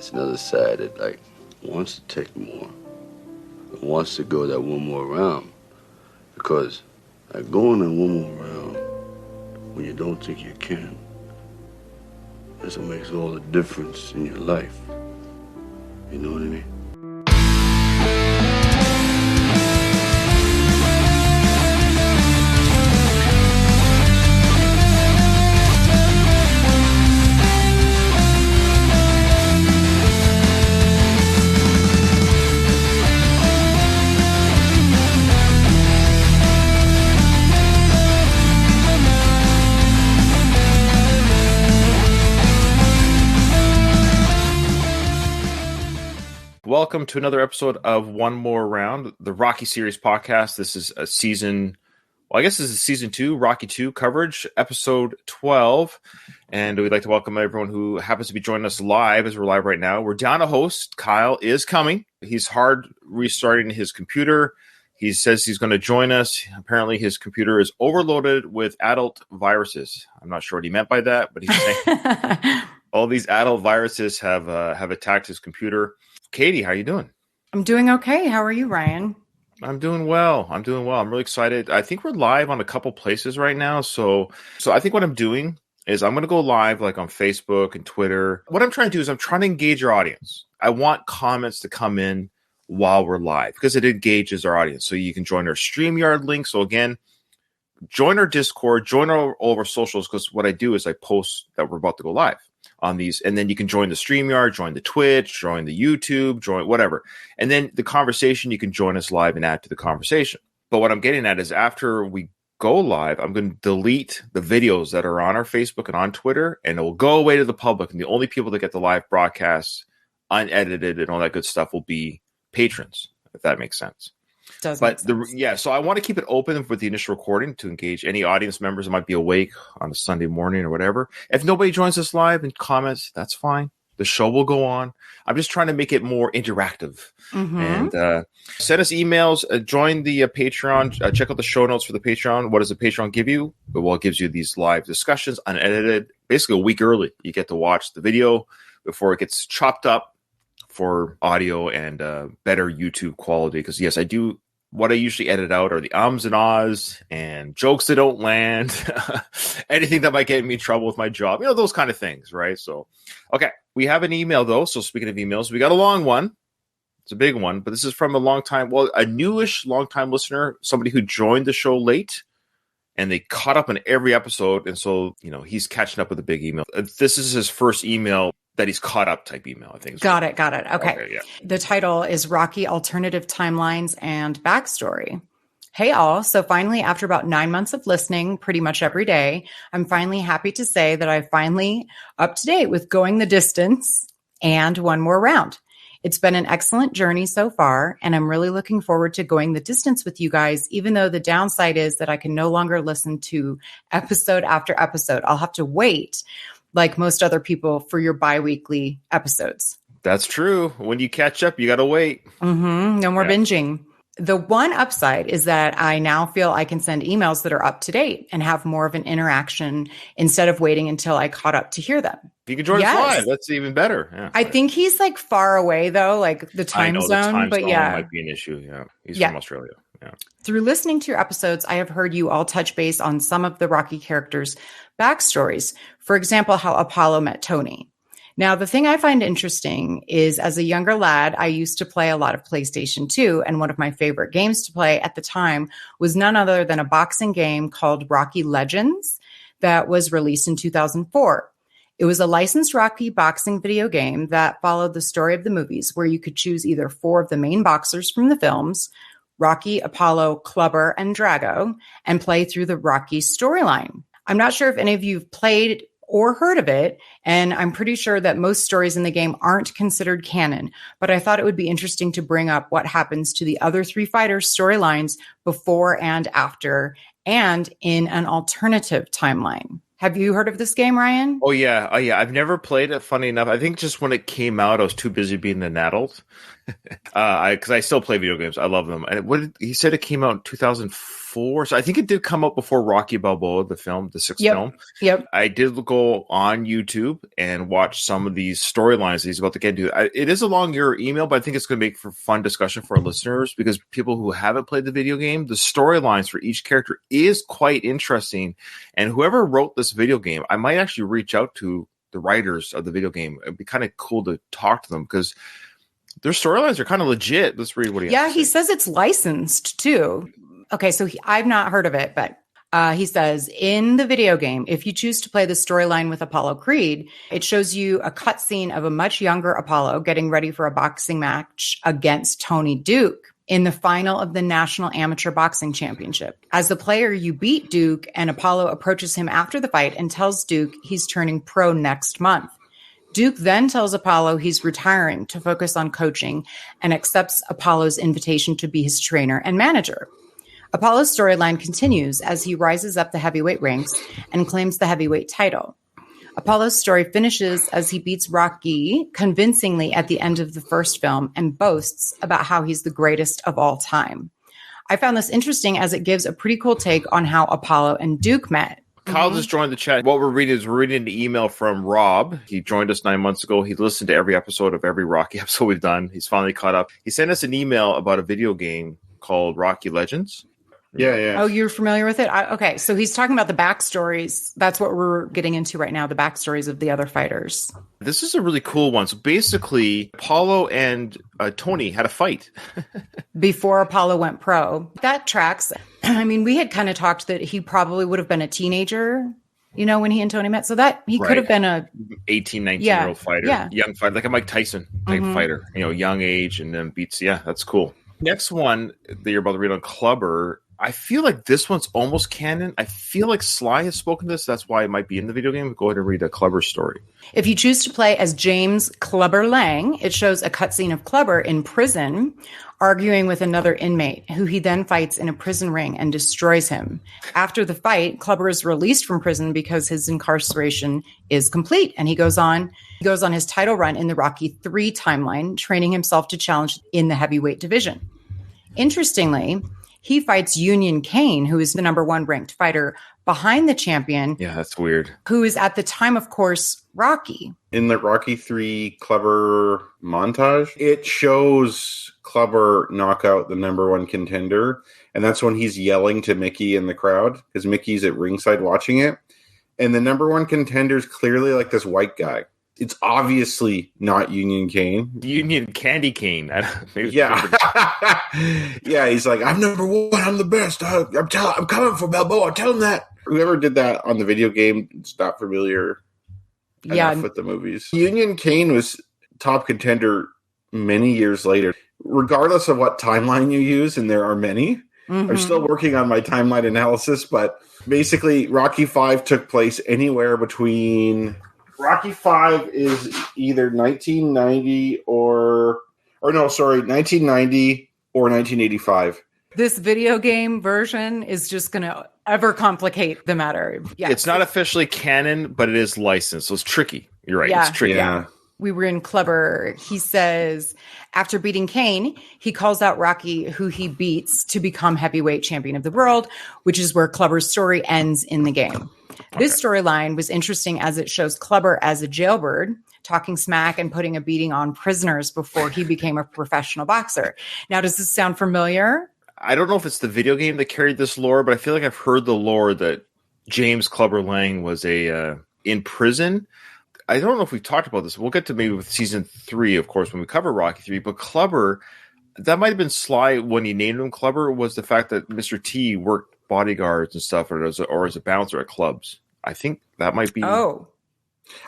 It's another side that, like, wants to take more. It wants to go that one more round. Because, like, going that one more round when you don't think you can, that's what makes all the difference in your life. You know what I mean? Welcome to another episode of One More Round, the Rocky Series podcast. This is a season, well, I guess this is season 2, Rocky 2 coverage, episode 12. And we'd like to welcome everyone who happens to be joining us live, as we're live right now. We're down a host. Kyle is coming. He's hard restarting his computer. He says he's going to join us. Apparently his computer is overloaded with adult viruses. I'm not sure what he meant by that, but he's saying all these adult viruses have attacked his computer. Katie, how are you doing? I'm doing okay. How are you, Ryan? I'm doing well. I'm really excited. I think we're live on a couple places right now. So I think what I'm doing is I'm going to go live like on Facebook and Twitter. What I'm trying to do is I'm trying to engage our audience. I want comments to come in while we're live because it engages our audience. So you can join our StreamYard link. So again, join our Discord, join all of our socials, because what I do is I post that we're about to go live on these, and then you can join the StreamYard, join the Twitch, join the YouTube, join whatever. And then the conversation, you can join us live and add to the conversation. But what I'm getting at is after we go live, I'm going to delete the videos that are on our Facebook and on Twitter, and it will go away to the public. And the only people that get the live broadcasts unedited and all that good stuff will be patrons, if that makes sense. So I want to keep it open with the initial recording to engage any audience members that might be awake on a Sunday morning or whatever. If nobody joins us live and comments, that's fine. The show will go on. I'm just trying to make it more interactive. Mm-hmm. And send us emails. Join the Patreon. Check out the show notes for the Patreon. What does the Patreon give you? Well, it gives you these live discussions, unedited, basically a week early. You get to watch the video before it gets chopped up for audio and better YouTube quality. Because, yes, I do. What I usually edit out are the ums and ahs and jokes that don't land, anything that might get me in trouble with my job, those kind of things, right? So, okay, we have an email, though. So speaking of emails, we got a long one. It's a big one, but this is from a newish long-time listener, somebody who joined the show late, and they caught up on every episode. And so, he's catching up with a big email. This is his first email that he's caught up type email, I think. Got it. Okay. Yeah. The title is Rocky Alternative Timelines and Backstory. Hey all. So finally, after about 9 months of listening pretty much every day, I'm finally happy to say that I'm finally up to date with Going the Distance and One More Round. It's been an excellent journey so far, and I'm really looking forward to going the distance with you guys, even though the downside is that I can no longer listen to episode after episode. I'll have to wait, like most other people, for your bi-weekly episodes. That's true. When you catch up, you got to wait. Mm-hmm. No more binging. The one upside is that I now feel I can send emails that are up to date and have more of an interaction instead of waiting until I caught up to hear them. If you can join us live, that's even better. Yeah, I think he's like far away though, like the time zone. The time zone might be an issue. Yeah, he's from Australia. Yeah. Through listening to your episodes, I have heard you all touch base on some of the Rocky characters' backstories. For example, how Apollo met Tony. Now, the thing I find interesting is as a younger lad, I used to play a lot of PlayStation 2, and one of my favorite games to play at the time was none other than a boxing game called Rocky Legends that was released in 2004. It was a licensed Rocky boxing video game that followed the story of the movies, where you could choose either 4 of the main boxers from the films, Rocky, Apollo, Clubber, and Drago, and play through the Rocky storyline. I'm not sure if any of you have played or heard of it, and I'm pretty sure that most stories in the game aren't considered canon, but I thought it would be interesting to bring up what happens to the other 3 fighters' storylines before and after, and in an alternative timeline. Have you heard of this game, Ryan? Oh, yeah. I've never played it, funny enough. I think just when it came out, I was too busy being an adult. Because I still play video games. I love them. And he said it came out in 2004. before. So I think it did come out before Rocky Balboa, the film, the sixth Yep. film. Yep. I did go on YouTube and watch some of these storylines that he's about to get into. It is a longer email, but I think it's going to make for fun discussion for our listeners because people who haven't played the video game, the storylines for each character is quite interesting. And whoever wrote this video game, I might actually reach out to the writers of the video game. It'd be kind of cool to talk to them because their storylines are kind of legit. Let's read what he has to He say. says it's licensed too. Okay, so I've not heard of it, but he says in the video game, if you choose to play the storyline with Apollo Creed, it shows you a cutscene of a much younger Apollo getting ready for a boxing match against Tony Duke in the final of the National Amateur Boxing Championship. As the player, you beat Duke, and Apollo approaches him after the fight and tells Duke he's turning pro next month. Duke then tells Apollo he's retiring to focus on coaching and accepts Apollo's invitation to be his trainer and manager. Apollo's storyline continues as he rises up the heavyweight ranks and claims the heavyweight title. Apollo's story finishes as he beats Rocky convincingly at the end of the first film and boasts about how he's the greatest of all time. I found this interesting as it gives a pretty cool take on how Apollo and Duke met. Kyle just joined the chat. What we're reading an email from Rob. He joined us 9 months ago. He listened to every episode of every Rocky episode we've done. He's finally caught up. He sent us an email about a video game called Rocky Legends. Yeah. Oh, you're familiar with it? Okay, so he's talking about the backstories. That's what we're getting into right now, the backstories of the other fighters. This is a really cool one. So basically, Apollo and Tony had a fight. Before Apollo went pro. That tracks. I mean, we had kind of talked that he probably would have been a teenager, when he and Tony met. So that he could have been a 18, 19-year-old fighter. Yeah. Young fighter, like a Mike Tyson type fighter. Young age and then beats. Yeah, that's cool. Next one that you're about to read on Clubber, I feel like this one's almost canon. I feel like Sly has spoken to this. That's why it might be in the video game. Go ahead and read a Clubber story. If you choose to play as James Clubber Lang, it shows a cutscene of Clubber in prison arguing with another inmate who he then fights in a prison ring and destroys him. After the fight, Clubber is released from prison because his incarceration is complete, and he goes on his title run in the Rocky III timeline, training himself to challenge in the heavyweight division. Interestingly, he fights Union Kane, who is the number 1 ranked fighter behind the champion. Yeah, that's weird. Who is at the time, of course, Rocky. In the Rocky 3 Clubber montage, it shows Clubber knock out the number 1 contender. And that's when he's yelling to Mickey in the crowd because Mickey's at ringside watching it. And the number 1 contender is clearly like this white guy. It's obviously not Union Kane. Union Candy Cane. Yeah. Yeah, he's like, I'm number 1. I'm the best. I'm coming for Balboa. Tell him that. Whoever did that on the video game is not familiar enough with the movies. Union Kane was top contender many years later. Regardless of what timeline you use, and there are many, I'm still working on my timeline analysis, but basically Rocky V took place anywhere between... Rocky V is either 1990 or 1990 or 1985. This video game version is just going to ever complicate the matter. Yeah, it's not officially canon, but it is licensed, so it's tricky. You're right. Yeah. It's tricky. Yeah. We were in Clubber. He says, after beating Kane, he calls out Rocky, who he beats to become heavyweight champion of the world, which is where Clubber's story ends in the game. This storyline was interesting as it shows Clubber as a jailbird, talking smack and putting a beating on prisoners before he became a professional boxer. Now, does this sound familiar? I don't know if it's the video game that carried this lore, but I feel like I've heard the lore that James Clubber Lang was in prison. I don't know if we've talked about this. We'll get to maybe with season 3, of course, when we cover Rocky 3. But Clubber, that might have been Sly when he named him Clubber, was the fact that Mr. T worked bodyguards and stuff or as a bouncer at clubs. I think that might be. Oh,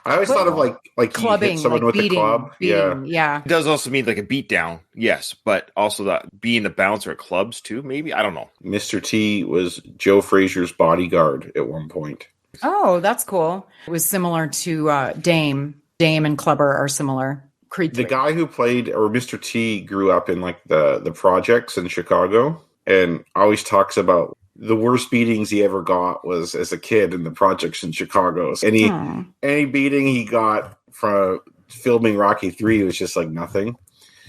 I always thought of like clubbing, he hit someone like with beating, a club. Yeah. It does also mean like a beatdown, yes, but also that being a bouncer at clubs too, maybe. I don't know. Mr. T was Joe Frazier's bodyguard at one point. Oh, that's cool. It was similar to Dame. Dame and Clubber are similar. Creed 3. The guy who played, or Mr. T, grew up in like the projects in Chicago and always talks about the worst beatings he ever got was as a kid in the projects in Chicago. Any beating he got from filming Rocky 3 was just like nothing.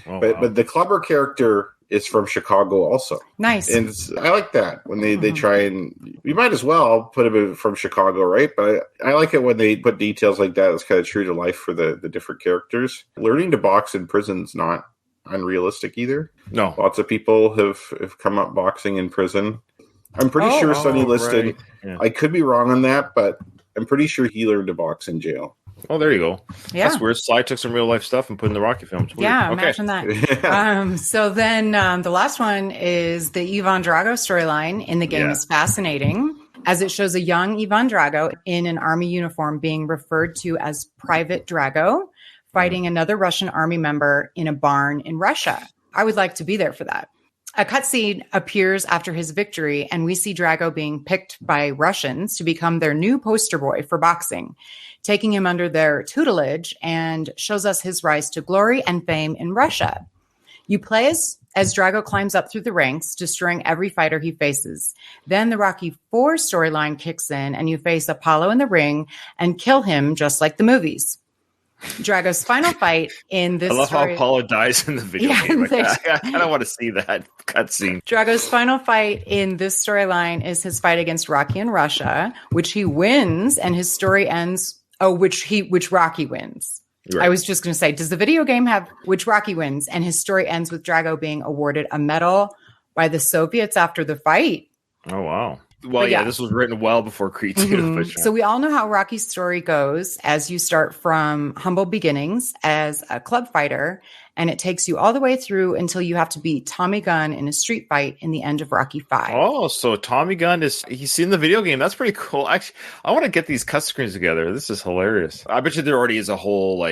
Oh, but the Clubber character is from Chicago also. Nice. And I like that when they try and you might as well put him from Chicago, right? But I like it when they put details like that. It's kind of true to life for the different characters. Learning to box in prison is not unrealistic either. No. Lots of people have come up boxing in prison. I'm pretty sure Sonny Liston, right. Yeah. I could be wrong on that, but I'm pretty sure he learned to box in jail. Oh, there you go. Yeah. That's weird. Sly took some real life stuff and put in the Rocky films. Weird. Yeah, Okay. imagine that. So then the last one is the Ivan Drago storyline in the game is fascinating, as it shows a young Ivan Drago in an army uniform being referred to as Private Drago, fighting another Russian army member in a barn in Russia. I would like to be there for that. A cutscene appears after his victory, and we see Drago being picked by Russians to become their new poster boy for boxing, taking him under their tutelage, and shows us his rise to glory and fame in Russia. You play as Drago climbs up through the ranks, destroying every fighter he faces. Then the Rocky IV storyline kicks in, and you face Apollo in the ring and kill him just like the movies. Drago's final fight in this I love how Apollo dies in the video game. I don't want to see that cutscene. Drago's final fight in this storyline is his fight against Rocky in Russia, which he wins, and his story ends. Which Rocky wins. Right. I was just going to say, does the video game have which Rocky wins, and his story ends with Drago being awarded a medal by the Soviets after the fight? Oh wow. Well, yeah, this was written well before Creed 2. Mm-hmm. Sure. So we all know how Rocky's story goes, as you start from humble beginnings as a club fighter, and it takes you all the way through until you have to beat Tommy Gunn in a street fight in the end of Rocky V. Oh, so Tommy Gunn he's in the video game. That's pretty cool. Actually, I want to get these cut screens together. This is hilarious. I bet you there already is a whole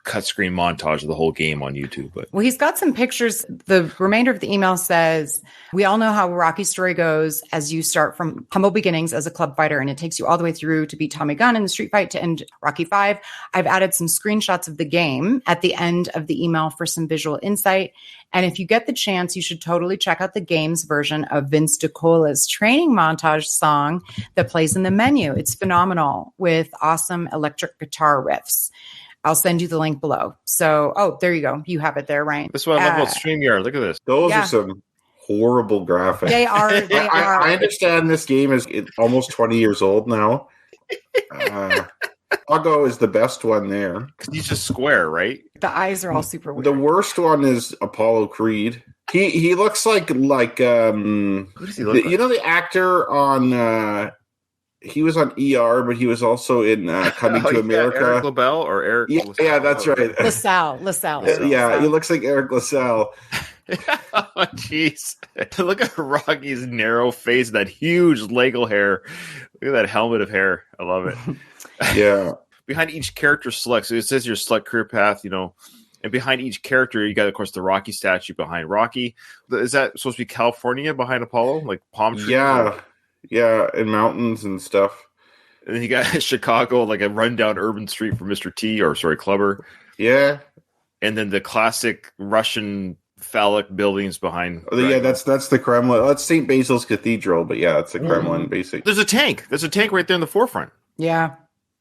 cut screen montage of the whole game on YouTube. But well, he's got some pictures. The remainder of the email says, we all know how Rocky's story goes as you start from humble beginnings as a club fighter, and it takes you all the way through to beat Tommy Gunn in the street fight to end Rocky V. I've added some screenshots of the game at the end of the email for some visual insight. And if you get the chance, you should totally check out the game's version of Vince DiCola's training montage song that plays in the menu. It's phenomenal with awesome electric guitar riffs. I'll send you the link below. So, there you go. You have it there, Ryan. That's what I love about StreamYard. Look at this. Those are some horrible graphics. They are. I understand this game is almost 20 years old now. Drago is the best one there. Because he's just square, right? The eyes are all super weird. The worst one is Apollo Creed. He looks like who does he look like? You know the actor on he was on ER, but he was also in Coming to America. Eric LaBelle or Eric? Yeah, that's right. LaSalle. He looks like Eric LaSalle. Oh, jeez. Look at Rocky's narrow face, that huge Lego hair. Look at that helmet of hair. I love it. Yeah. Behind each character select, so it says your select career path, and behind each character, you got, of course, the Rocky statue behind Rocky. Is that supposed to be California behind Apollo? Like palm trees? Yeah, and mountains and stuff. And then you got Chicago, like a rundown urban street for Mr. T, Clubber. Yeah. And then the classic Russian phallic buildings behind. Oh, yeah, that's the Kremlin. That's St. Basil's Cathedral, but yeah, it's the Kremlin, basically. There's a tank. There's a tank right there in the forefront. Yeah.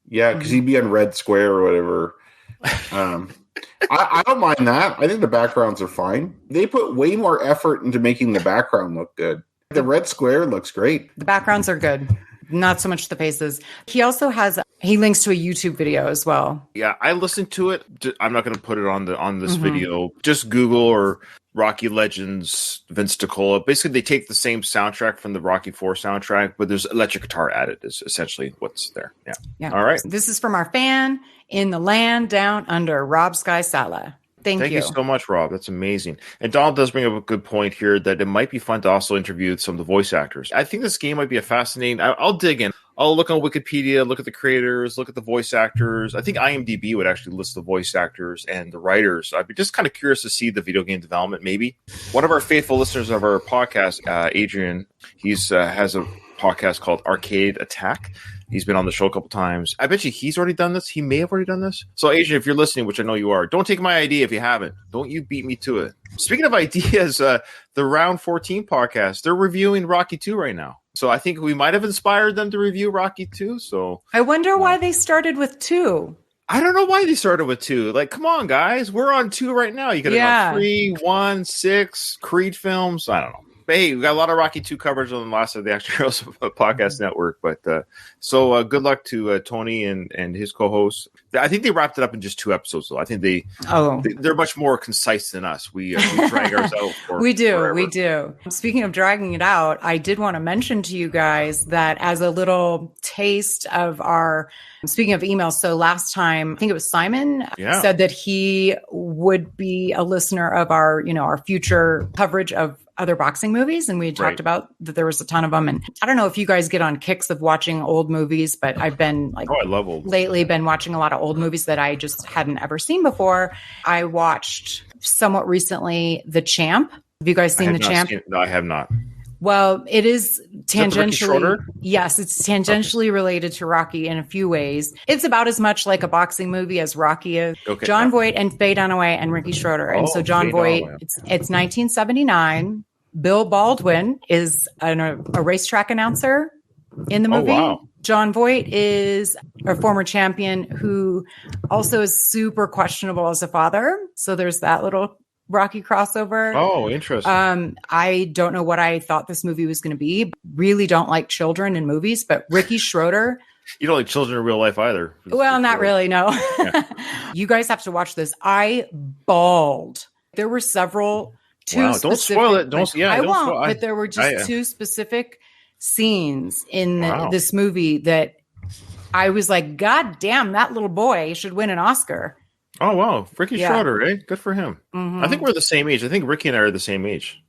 Yeah, because he'd be on Red Square or whatever. I don't mind that. I think the backgrounds are fine. They put way more effort into making the background look good. The Red Square looks great. The backgrounds are good. Not so much the faces. He also he links to a YouTube video as well. Yeah, I listened to it. I'm not going to put it on this video. Just Google or Rocky Legends Vince DiCola. Basically, they take the same soundtrack from the Rocky IV soundtrack, but there's electric guitar added is essentially what's there. Yeah. All right. This is from our fan in the land down under, Rob Sky Sala. Thank you so much, Rob. That's amazing. And Donald does bring up a good point here that it might be fun to also interview some of the voice actors. I think this game might be a fascinating. I'll dig in. I'll look on Wikipedia, look at the creators, look at the voice actors. I think IMDb would actually list the voice actors and the writers. I'd be just kind of curious to see the video game development, maybe. One of our faithful listeners of our podcast, Adrian, he's has a podcast called Arcade Attack. He's been on the show a couple times. I bet you he's already done this. He may have already done this. So, Adrian, if you're listening, which I know you are, don't take my idea if you haven't. Don't you beat me to it. Speaking of ideas, the Round 14 podcast, they're reviewing Rocky 2 right now. So I think we might have inspired them to review Rocky 2. So I wonder why they started with 2. I don't know why they started with 2. Like, come on, guys. We're on 2 right now. You could have gone 3, 1, 6, Creed films. I don't know. But hey, we got a lot of Rocky 2 coverage on the last of the Action Heroes podcast network. But so good luck to Tony and his co-hosts. I think they wrapped it up in just 2 episodes, though. I think they're much more concise than us. We drag ours out. We do. Speaking of dragging it out, I did want to mention to you guys that as a little taste of our, speaking of emails, so last time, I think it was Simon said that he would be a listener of our, our future coverage of other boxing movies. And we talked about that there was a ton of them. And I don't know if you guys get on kicks of watching old movies, but I've been I love old lately been watching a lot of old movies that I just hadn't ever seen before. I watched somewhat recently The Champ. Have you guys seen The Champ? No, I have not. Well, it is tangentially, yes, it's tangentially related to Rocky in a few ways. It's about as much like a boxing movie as Rocky is. Okay, John Voight and Faye Dunaway and Ricky Schroeder. And so John Voight, it's 1979. Bill Baldwin is a racetrack announcer in the movie. Oh, wow. John Voight is a former champion who also is super questionable as a father. So there's that little Rocky crossover. Oh, interesting. I don't know what I thought this movie was going to be. Really don't like children in movies, but Ricky Schroeder. You don't like children in real life either. Well, not really, no. Yeah. You guys have to watch this. I bawled. There were several. Don't spoil it. I won't. But there were just 2 specific scenes in this movie that I was like, God damn, that little boy should win an Oscar. Oh, wow. Ricky Schroeder, eh? Good for him. Mm-hmm. I think we're the same age. I think Ricky and I are the same age.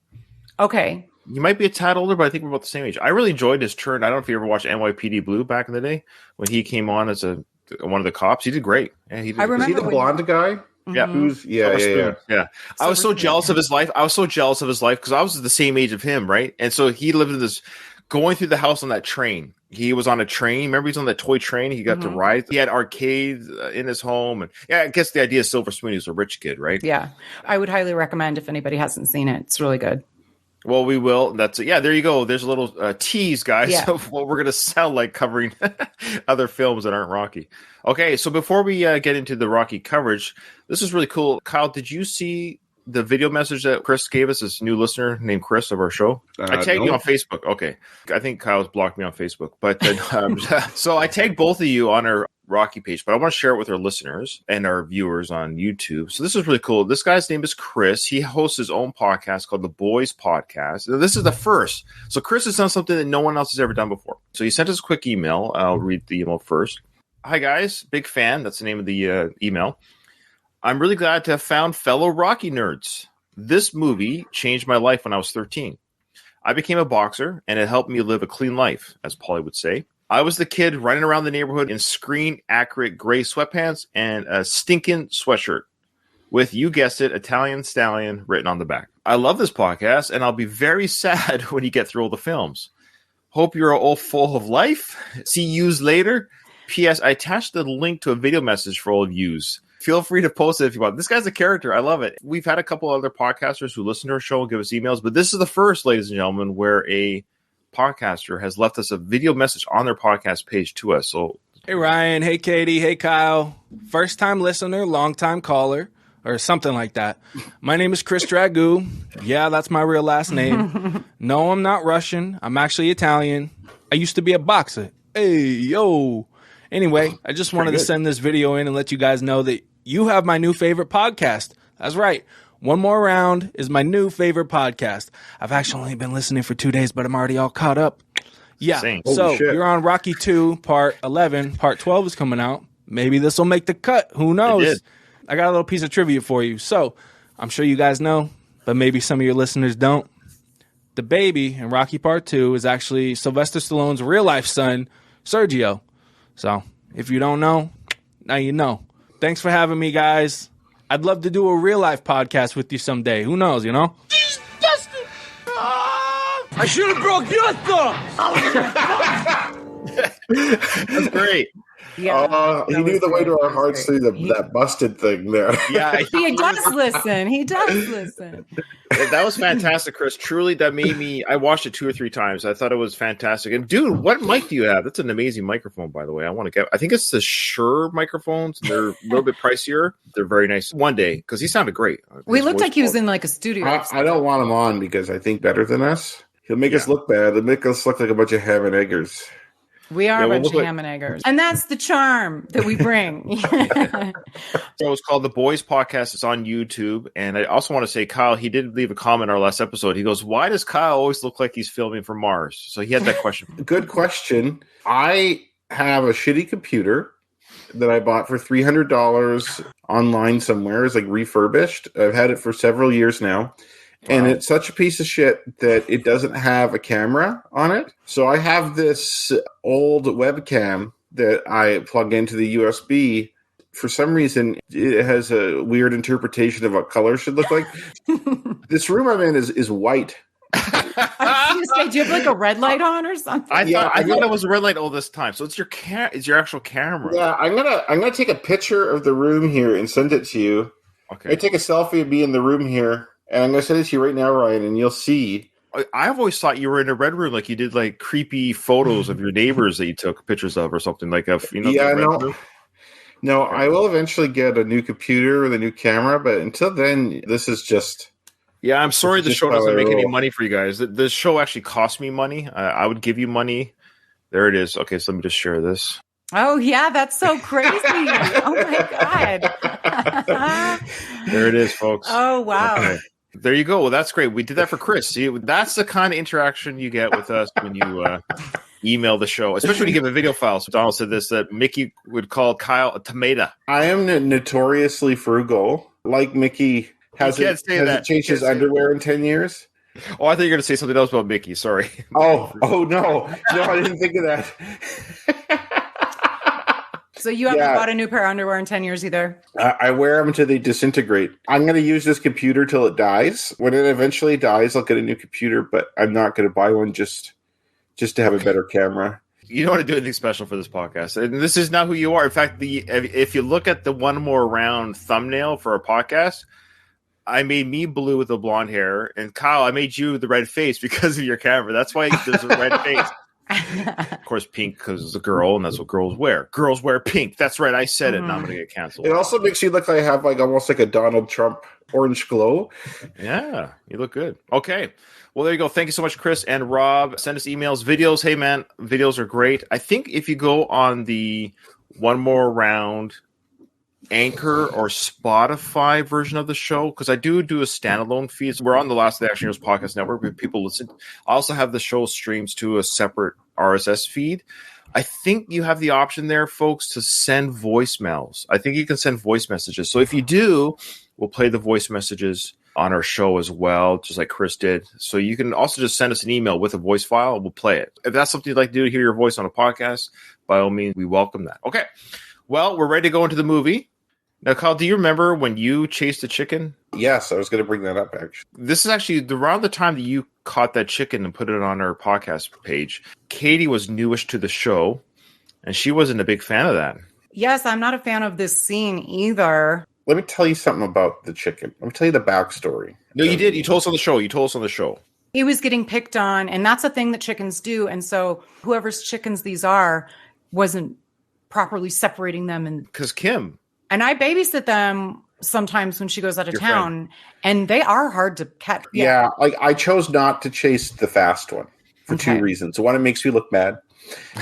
Okay. You might be a tad older, but I think we're about the same age. I really enjoyed his turn. I don't know if you ever watched NYPD Blue back in the day when he came on as one of the cops. He did great. Yeah, he did. I remember. Was he the blonde guy? Yeah. I was so jealous of his life. Because I was the same age of him, right? And so he lived in this, going through the house on that train. He was on a train. Remember, he was on that toy train. He got to ride. He had arcades in his home, and I guess the idea is Silver Spoon. He was a rich kid, right? Yeah, I would highly recommend if anybody hasn't seen it. It's really good. Well, we will. That's it. Yeah, there you go. There's a little tease, guys, of what we're going to sound like covering other films that aren't Rocky. Okay, so before we get into the Rocky coverage, this is really cool. Kyle, did you see the video message that Chris gave us, this new listener named Chris of our show? I tagged you on Facebook. Okay. I think Kyle's blocked me on Facebook. But so I tagged both of you on our Rocky page, but I want to share it with our listeners and our viewers on YouTube. So this is really cool. This guy's name is Chris. He hosts his own podcast called The Boys Podcast. Now, this is the first. So Chris has done something that no one else has ever done before. So he sent us a quick email. I'll read the email first. Hi, guys. Big fan. That's the name of the email. I'm really glad to have found fellow Rocky nerds. This movie changed my life when I was 13. I became a boxer, and it helped me live a clean life, as Paulie would say. I was the kid running around the neighborhood in screen-accurate gray sweatpants and a stinking sweatshirt with, you guessed it, Italian Stallion written on the back. I love this podcast, and I'll be very sad when you get through all the films. Hope you're all full of life. See yous later. P.S. I attached the link to a video message for all of yous. Feel free to post it if you want. This guy's a character. I love it. We've had a couple other podcasters who listen to our show and give us emails, but this is the first, ladies and gentlemen, where a podcaster has left us a video message on their podcast page to us. So, hey, Ryan. Hey, Katie. Hey, Kyle. First-time listener, long-time caller, or something like that. My name is Chris Dragoo. Yeah, that's my real last name. No, I'm not Russian. I'm actually Italian. I used to be a boxer. Hey, yo. Anyway, I just wanted to send this video in and let you guys know that you have my new favorite podcast. That's right. One More Round is my new favorite podcast. I've actually only been listening for 2 days, but I'm already all caught up. Yeah. So you're on Rocky 2, part 11. Part 12 is coming out. Maybe this will make the cut. Who knows? I got a little piece of trivia for you. So I'm sure you guys know, but maybe some of your listeners don't. The baby in Rocky Part 2 is actually Sylvester Stallone's real-life son, Sergio. So if you don't know, now you know. Thanks for having me, guys. I'd love to do a real-life podcast with you someday. Who knows, you know? Disgusting! I should have broke your thumb! That's great. Yeah, he knew the way to our hearts through that busted thing there. Yeah, he does listen. He does listen. That was fantastic, Chris. Truly, that made me. I watched it 2 or 3 times. I thought it was fantastic. And dude, what mic do you have? That's an amazing microphone, by the way. I think it's the Shure microphones. They're a little bit pricier. They're very nice. One day, because he sounded great. We looked like he was in like a studio. I don't want him on because I think better than us. He'll make us look bad. He'll make us look like a bunch of ham and eggers. We are a bunch of ham and eggers. And that's the charm that we bring. So it's called The Boys Podcast. It's on YouTube. And I also want to say, Kyle, he did leave a comment in our last episode. He goes, why does Kyle always look like he's filming from Mars? So he had that question. Good question. I have a shitty computer that I bought for $300 online somewhere. It's like refurbished. I've had it for several years now. And it's such a piece of shit that it doesn't have a camera on it. So I have this old webcam that I plug into the USB. For some reason, it has a weird interpretation of what color should look like. This room I'm in is white. I was going to say, do you have like a red light on or something? I thought it was a red light all this time. So it's your actual camera. Yeah, I'm gonna take a picture of the room here and send it to you. Okay. I take a selfie of me in the room here. And I'm going to send it to you right now, Ryan, and you'll see. I've always thought you were in a red room, like you did like creepy photos of your neighbors that you took pictures of or something like that. No, I will eventually get a new computer with a new camera, but until then, this is just... Yeah, I'm sorry the show doesn't make any money for you guys. The show actually cost me money. I would give you money. There it is. Okay, so let me just share this. Oh, yeah, that's so crazy. Oh, my God. There it is, folks. Oh, wow. Okay. There you go. Well, that's great. We did that for Chris. See, that's the kind of interaction you get with us when you email the show, especially when you give a video file. So Donald said this, that Mickey would call Kyle a tomato. I am notoriously frugal. Like Mickey hasn't changed his underwear in 10 years. Oh, I thought you were going to say something else about Mickey. Sorry. Oh, no. No, I didn't think of that. So you haven't bought a new pair of underwear in 10 years either? I wear them until they disintegrate. I'm going to use this computer till it dies. When it eventually dies, I'll get a new computer, but I'm not going to buy one just to have a better camera. You don't want to do anything special for this podcast. And this is not who you are. In fact, if you look at the One More Round thumbnail for our podcast, I made me blue with the blonde hair. And Kyle, I made you the red face because of your camera. That's why there's a red face. Of course, pink because it's a girl, and that's what girls wear. Girls wear pink. That's right. I said it, and I'm going to get canceled. It also makes you look like I have almost like a Donald Trump orange glow. Yeah, you look good. Okay. Well, there you go. Thank you so much, Chris and Rob. Send us emails, videos. Hey, man, videos are great. I think if you go on the One More Round Anchor or Spotify version of the show, because I do a standalone feed. So we're on the Last of the Action Heroes Podcast Network, but people listen. I also have the show streams to a separate RSS feed. I think you have the option there, folks, to send voicemails. I think you can send voice messages. So if you do, we'll play the voice messages on our show as well, just like Chris did. So you can also just send us an email with a voice file, and we'll play it. If that's something you'd like to do, to hear your voice on a podcast, by all means, we welcome that. Okay. Well, we're ready to go into the movie. Now, Kyle, do you remember when you chased a chicken? Yes, I was going to bring that up, actually. This is actually around the time that you caught that chicken and put it on our podcast page. Katie was newish to the show, and she wasn't a big fan of that. Yes, I'm not a fan of this scene either. Let me tell you something about the chicken. Let me tell you the backstory. No, you did. You told us on the show. He was getting picked on, and that's a thing that chickens do. And so whoever's chickens these are wasn't properly separating them. Because Kim... And I babysit them sometimes when she goes out of town, and they are hard to catch. Yeah, I chose not to chase the fast one for two reasons. One, it makes me look bad.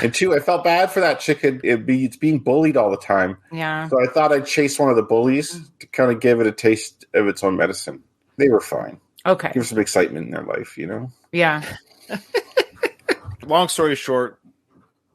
And two, I felt bad for that chicken. It's being bullied all the time. Yeah. So I thought I'd chase one of the bullies to kind of give it a taste of its own medicine. They were fine. Okay. Give some excitement in their life, you know? Yeah. Long story short,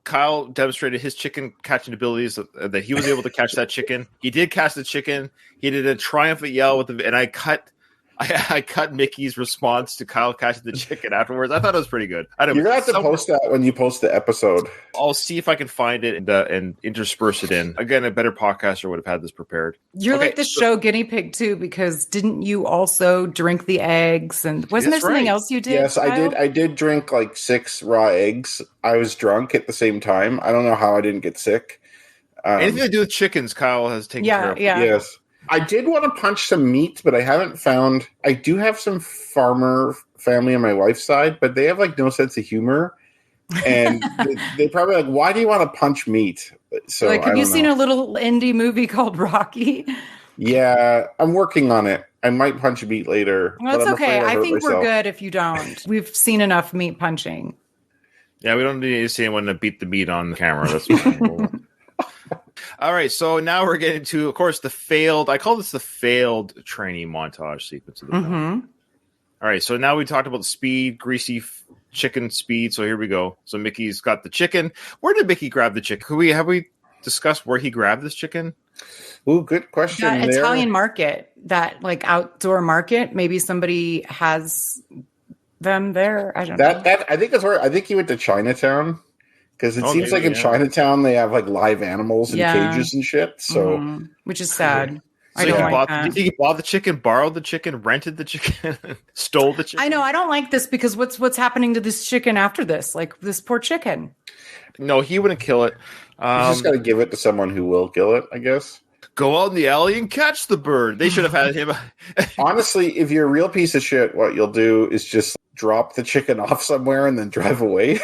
Kyle demonstrated his chicken catching abilities, that he was able to catch that chicken. He did catch the chicken. He did a triumphant yell and I cut Mickey's response to Kyle catching the chicken afterwards. I thought it was pretty good. You're going to have to post that when you post the episode. I'll see if I can find it and intersperse it in. Again, a better podcaster would have had this prepared. You're like the show guinea pig too, because didn't you also drink the eggs? And wasn't there something else you did? Yes, Kyle? I did. I did drink like 6 raw eggs. I was drunk at the same time. I don't know how I didn't get sick. Anything to do with chickens, Kyle has taken care of. Yeah. Yes. I did want to punch some meat, but I haven't found. I do have some farmer family on my wife's side, but they have like no sense of humor, and they probably like, "Why do you want to punch meat?" So, like, have you seen a little indie movie called Rocky? Yeah, I'm working on it. I might punch meat later. Well, it's okay. I think myself. we're good if you don't. We've seen enough meat punching. Yeah, we don't need to see anyone to beat the meat on the camera. That's fine. All right, so now we're getting to, of course, I call this the failed training montage sequence of the film. All right, so now we talked about the speed, greasy chicken speed. So here we go. So Mickey's got the chicken. Where did Mickey grab the chicken? Have we discussed where he grabbed this chicken? Ooh, good question. That Italian market, that like outdoor market. Maybe somebody has them there. I don't know. I think that's where. I think he went to Chinatown. Because it seems like in Chinatown they have like live animals in cages and shit. So, which is sad. So you bought the chicken, borrowed the chicken, rented the chicken, stole the chicken. I know. I don't like this because what's happening to this chicken after this? Like this poor chicken. No, he wouldn't kill it. You just got to give it to someone who will kill it, I guess. Go out in the alley and catch the bird. They should have had him. Honestly, if you're a real piece of shit, what you'll do is just drop the chicken off somewhere and then drive away.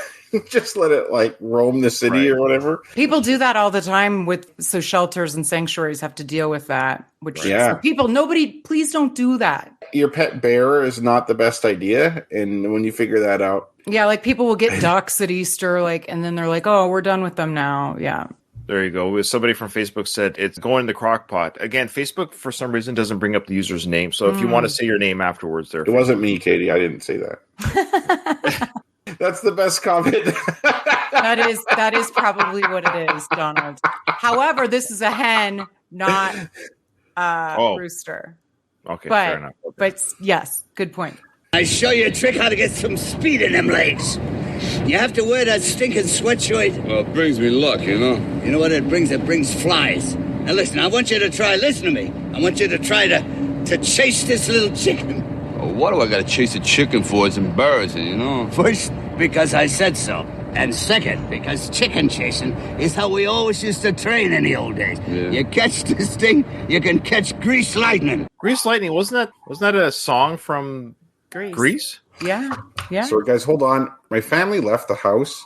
Just let it like roam the city or whatever. People do that all the time so shelters and sanctuaries have to deal with that. So please don't do that. Your pet bear is not the best idea. And when you figure that out. Yeah, like people will get ducks at Easter, and then they're like, oh, we're done with them now. Yeah. There you go. Somebody from Facebook said it's going in the crock pot. Again, Facebook, for some reason, doesn't bring up the user's name. So if you want to say your name afterwards there. It wasn't me, Katie. I didn't say that. That's the best comment. That is probably what it is, Donald. However, this is a hen, not rooster. Okay, fair enough. Okay. But yes, good point. I show you a trick how to get some speed in them legs. You have to wear that stinking sweatshirt. Well, it brings me luck, you know. You know what it brings? It brings flies. Now listen, I want you to try, listen to me. I want you to try to chase this little chicken. Well, what do I got to chase a chicken for? It's embarrassing, you know. First, because I said so. And second, because chicken chasing is how we always used to train in the old days. Yeah. You catch this thing, you can catch grease lightning. Grease lightning, wasn't that a song from Grease? Yeah. So guys, hold on. My family left the house,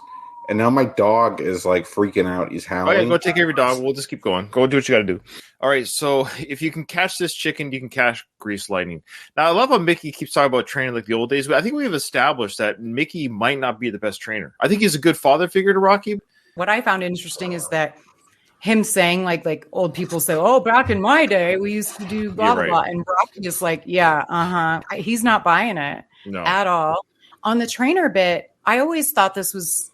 and now my dog is like freaking out. He's howling. Oh yeah, go take care of your dog. We'll just keep going. Go do what you got to do. All right. So if you can catch this chicken, you can catch grease lightning. Now I love how Mickey keeps talking about training like the old days, but I think we've established that Mickey might not be the best trainer. I think he's a good father figure to Rocky. What I found interesting is that him saying like old people say, oh, back in my day we used to do blah blah blah, and Rocky is like, he's not buying it at all. On the trainer bit, I always thought this was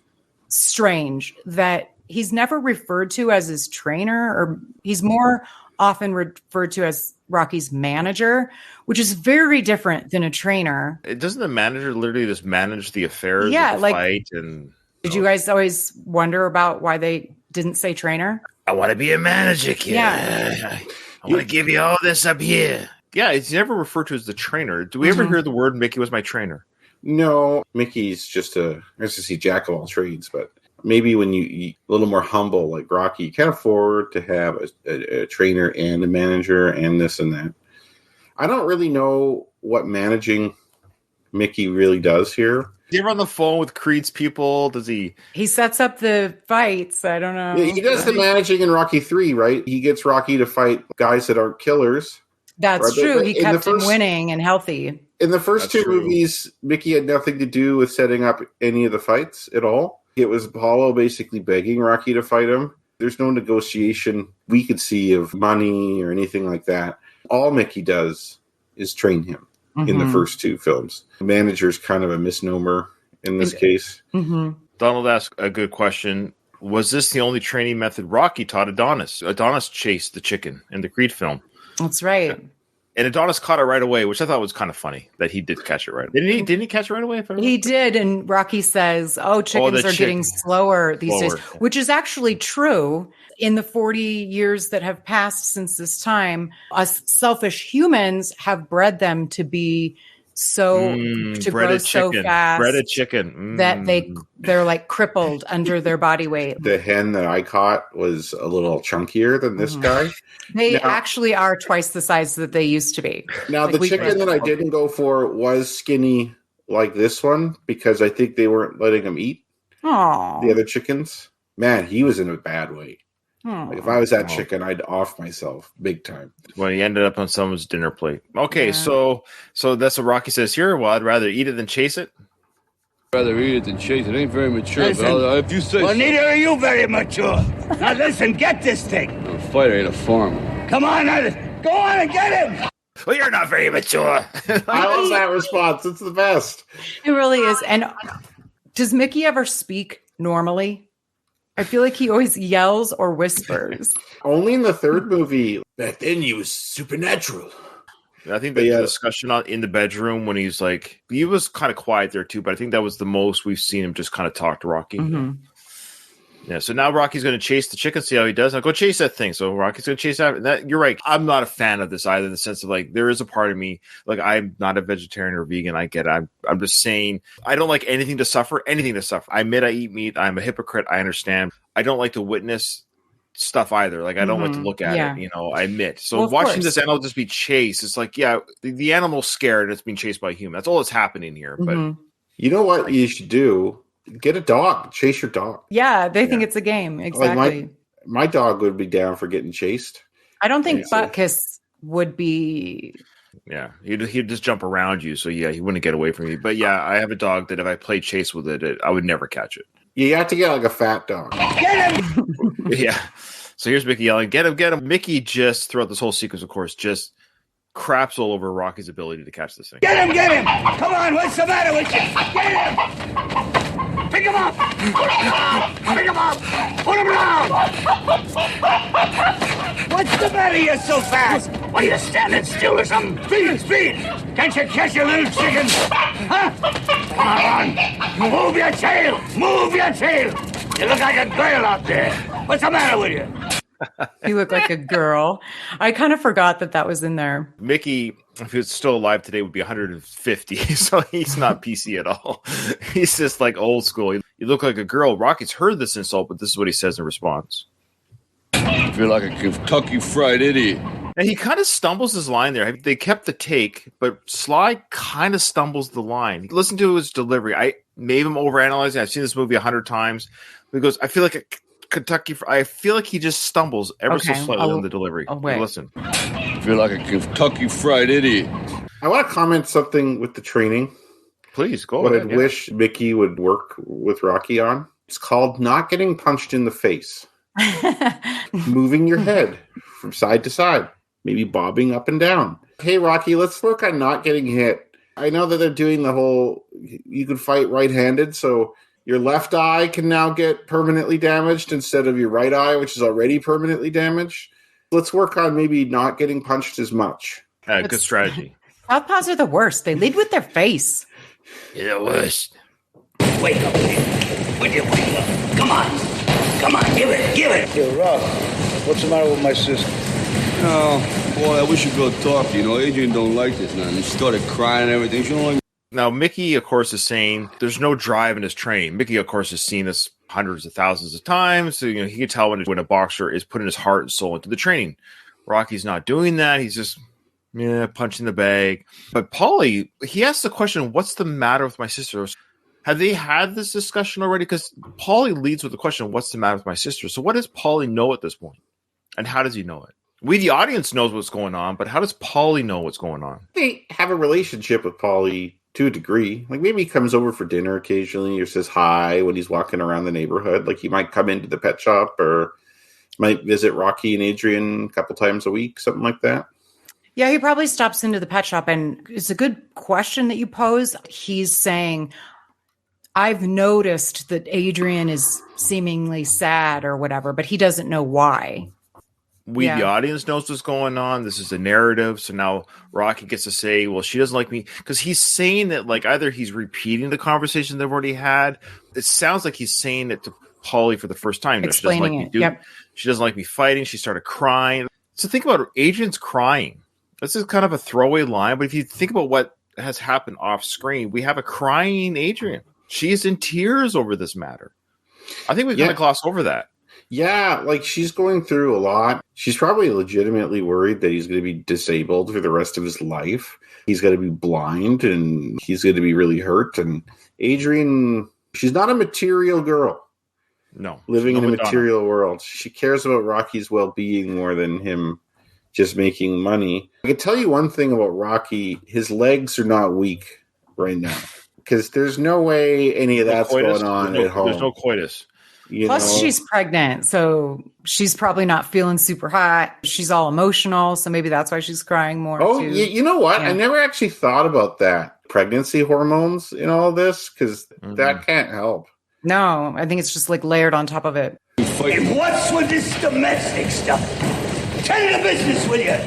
strange that he's never referred to as his trainer, or he's more often referred to as Rocky's manager, which is very different than a trainer. Doesn't the manager literally just manage the affairs of the fight? And did you guys always wonder about why they didn't say trainer? I want to be a manager, kid. Yeah. I want to give you all this up here. Yeah, it's never referred to as the trainer. Do we ever hear the word Mickey was my trainer? No, Mickey's just jack of all trades, but maybe when you a little more humble like Rocky, you can't afford to have a trainer and a manager and this and that. I don't really know what managing Mickey really does here. Is he ever on the phone with Creed's people? Does he? He sets up the fights. I don't know. Yeah, he does the managing in Rocky 3, right? He gets Rocky to fight guys that aren't killers. That's true. He kept him winning and healthy. In the first two movies, Mickey had nothing to do with setting up any of the fights at all. It was Apollo basically begging Rocky to fight him. There's no negotiation we could see of money or anything like that. All Mickey does is train him in the first two films. The manager's kind of a misnomer in this case. Donald asked a good question. Was this the only training method Rocky taught Adonis? Adonis chased the chicken in the Creed film. That's right. And Adonis caught it right away, which I thought was kind of funny that he did catch it right away. Didn't he catch it right away? He did. And Rocky says, chickens are getting slower these days, which is actually true. In the 40 years that have passed since this time, us selfish humans have bred them to be to grow so fast, breaded chicken that they're like crippled under their body weight. The hen that I caught was a little chunkier than this guy. They actually are twice the size that they used to be. Now, like the chicken that I didn't go for was skinny like this one because I think they weren't letting him eat. Aww. The other chickens. Man, he was in a bad way. Like if I was that chicken, I'd off myself big time. When he ended up on someone's dinner plate. Okay, so that's what Rocky says here. Well, I'd rather eat it than chase it. Rather eat it than chase it. Ain't very mature, Listen, but if you say well, so. neither are you very mature. Now listen, get this thing. A fighter ain't a farmer. Come on, go on and get him. Well, you're not very mature. I love that response. It's the best. It really is. And does Mickey ever speak normally? I feel like he always yells or whispers. Only in the third movie. Back then, he was supernatural. I think the discussion in the bedroom when he's like, he was kind of quiet there too, but I think that was the most we've seen him just kind of talk to Rocky. Mm-hmm. Yeah, so now Rocky's going to chase the chicken, see how he does. Now go chase that thing. So Rocky's going to chase that. You're right. I'm not a fan of this either, in the sense of like, there is a part of me, like I'm not a vegetarian or vegan. I get it. I'm just saying, I don't like anything to suffer. I admit I eat meat. I'm a hypocrite. I understand. I don't like to witness stuff either. Like I don't like to look at it, I admit. So watching this animal just be chased, it's like, the animal's scared and it's being chased by a human. That's all that's happening here. But you know what you should do? Get a dog. Chase your dog. Yeah, they think it's a game. Exactly. Like my dog would be down for getting chased. I don't think Butkus would be. Yeah, he'd just jump around you. So he wouldn't get away from you. But I have a dog that if I played chase with it, I would never catch it. You have to get like a fat dog. Get him! Yeah. So here's Mickey yelling, "Get him, get him!" Mickey just throughout this whole sequence, of course, just craps all over Rocky's ability to catch this thing. Get him! Get him! Come on! What's the matter with you? Get him! Pick him up! Put him down! Pick him up! Put him down! What's the matter? You're so fast! What are you standing still or something? Speed! Can't you catch your little chicken? Huh? Come on! Move your tail! Move your tail! You look like a girl out there. What's the matter with you? You look like a girl. I kind of forgot that was in there. Mickey, if he was still alive today, would be 150. So he's not PC at all. He's just like old school. You look like a girl. Rocky's heard this insult, but this is what he says in response. I feel like a Kentucky Fried Idiot. And he kind of stumbles his line there. They kept the take, but Sly kind of stumbles the line. Listen to his delivery. I made him overanalyzing. I've seen this movie 100 times. He goes, I feel like I feel like he just stumbles ever so slightly in the delivery. Listen. I feel like a Kentucky Fried Idiot. I want to comment something with the training. Please, go ahead. What I wish Mickey would work with Rocky on. It's called not getting punched in the face. Moving your head from side to side. Maybe bobbing up and down. Hey, Rocky, let's work on not getting hit. I know that they're doing the whole, you can fight right-handed, so your left eye can now get permanently damaged instead of your right eye, which is already permanently damaged. Let's work on maybe not getting punched as much. Good strategy. Southpaws are the worst. They lead with their face. You're the worst. Wake up, man. Would you wake up? Come on, give it. Yo, Rob, what's the matter with my sister? Oh, boy, I wish you could talk to you. Adrian don't like this, man. She started crying and everything. She don't like. Now, Mickey, of course, is saying there's no drive in his training. Mickey, of course, has seen this hundreds of thousands of times. So, he can tell when a boxer is putting his heart and soul into the training. Rocky's not doing that. He's just, punching the bag. But Paulie, he asks the question, what's the matter with my sister? Have they had this discussion already? Because Paulie leads with the question, what's the matter with my sister? So what does Paulie know at this point? And how does he know it? We, the audience, knows what's going on, but how does Paulie know what's going on? They have a relationship with Paulie to a degree. Like maybe he comes over for dinner occasionally or says hi when he's walking around the neighborhood. Like he might come into the pet shop or might visit Rocky and Adrian a couple times a week, something like that. Yeah, he probably stops into the pet shop, and it's a good question that you pose. He's saying, I've noticed that Adrian is seemingly sad or whatever, but he doesn't know why. The audience, knows what's going on. This is a narrative. So now Rocky gets to say, well, she doesn't like me. Because he's saying that, like, either he's repeating the conversation they've already had. It sounds like he's saying it to Paulie for the first time. Explaining it. Yep. She doesn't like me fighting. She started crying. So think about it. Adrian's crying. This is kind of a throwaway line. But if you think about what has happened off screen. We have a crying Adrian. She is in tears over this matter. I think we've got to gloss over that. Yeah, like she's going through a lot. She's probably legitimately worried that he's going to be disabled for the rest of his life. He's going to be blind and he's going to be really hurt. And Adrian, she's not a material girl. No. Living in a material world. She cares about Rocky's well-being more than him just making money. I can tell you one thing about Rocky. His legs are not weak right now. Because there's no way any of that's going on at home. There's no coitus. Plus, she's pregnant, so she's probably not feeling super hot. She's all emotional, so maybe that's why she's crying more. Oh, too. You know what? Yeah. I never actually thought about that. Pregnancy hormones in all this, because that can't help. No, I think it's just like layered on top of it. And what's with this domestic stuff? Tell the business, will you?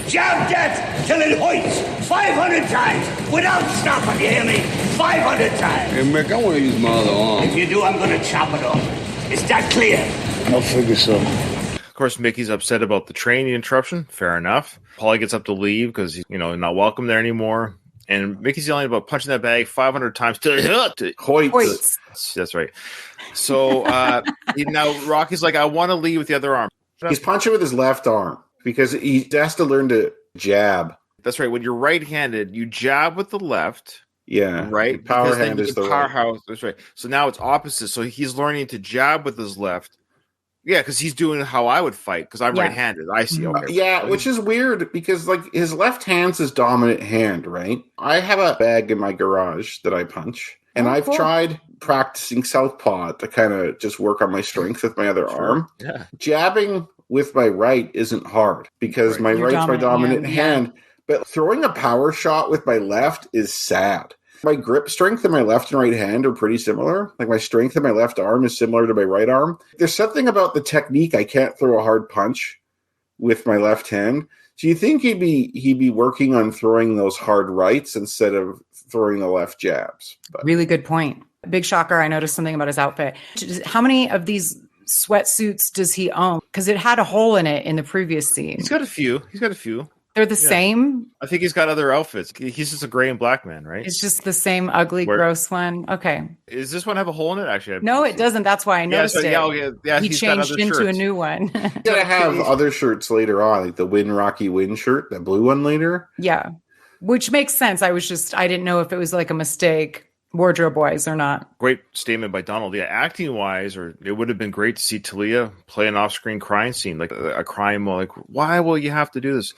Jab that till it hoits 500 times without stopping, you hear me? 500 times. Hey, Mick, I want to use my other arm. If you do, I'm going to chop it off. Is that clear? I'll figure so. Of course, Mickey's upset about the training interruption. Fair enough. Paulie gets up to leave because he's not welcome there anymore. And Mickey's yelling about punching that bag 500 times to hoits. That's right. So now Rocky's like, I want to lead with the other arm. He's punching with his left arm because he has to learn to jab. That's right. When you're right-handed, you jab with the left. Yeah. Right? Power hand is the powerhouse. That's right. So now it's opposite. So he's learning to jab with his left. Yeah, because he's doing how I would fight because I'm right-handed. I see. Okay. Which is weird because like his left hand's his dominant hand, right? I have a bag in my garage that I punch. And I've tried practicing southpaw to kind of just work on my strength with my other arm. Yeah. Jabbing with my right isn't hard because my right's my dominant hand. But throwing a power shot with my left is sad. My grip strength in my left and right hand are pretty similar. Like my strength in my left arm is similar to my right arm. There's something about the technique. I can't throw a hard punch with my left hand. So you think he'd be working on throwing those hard rights instead of throwing the left jabs? But. Really good point. Big shocker. I noticed something about his outfit. How many of these sweatsuits does he own? Because it had a hole in it in the previous scene. He's got a few. They're the same? I think he's got other outfits. He's just a gray and black man, right? It's just the same ugly, gross one. Okay. Does this one have a hole in it? Actually, no, it doesn't. That's why I noticed it. Yeah, he changed into a new one. He's going to have other shirts later on, like the Rocky Win shirt, that blue one later. Yeah, which makes sense. I didn't know if it was like a mistake wardrobe-wise or not. Great statement by Donald. Yeah, acting-wise, it would have been great to see Talia play an off-screen crying scene, like a crying, like, why will you have to do this?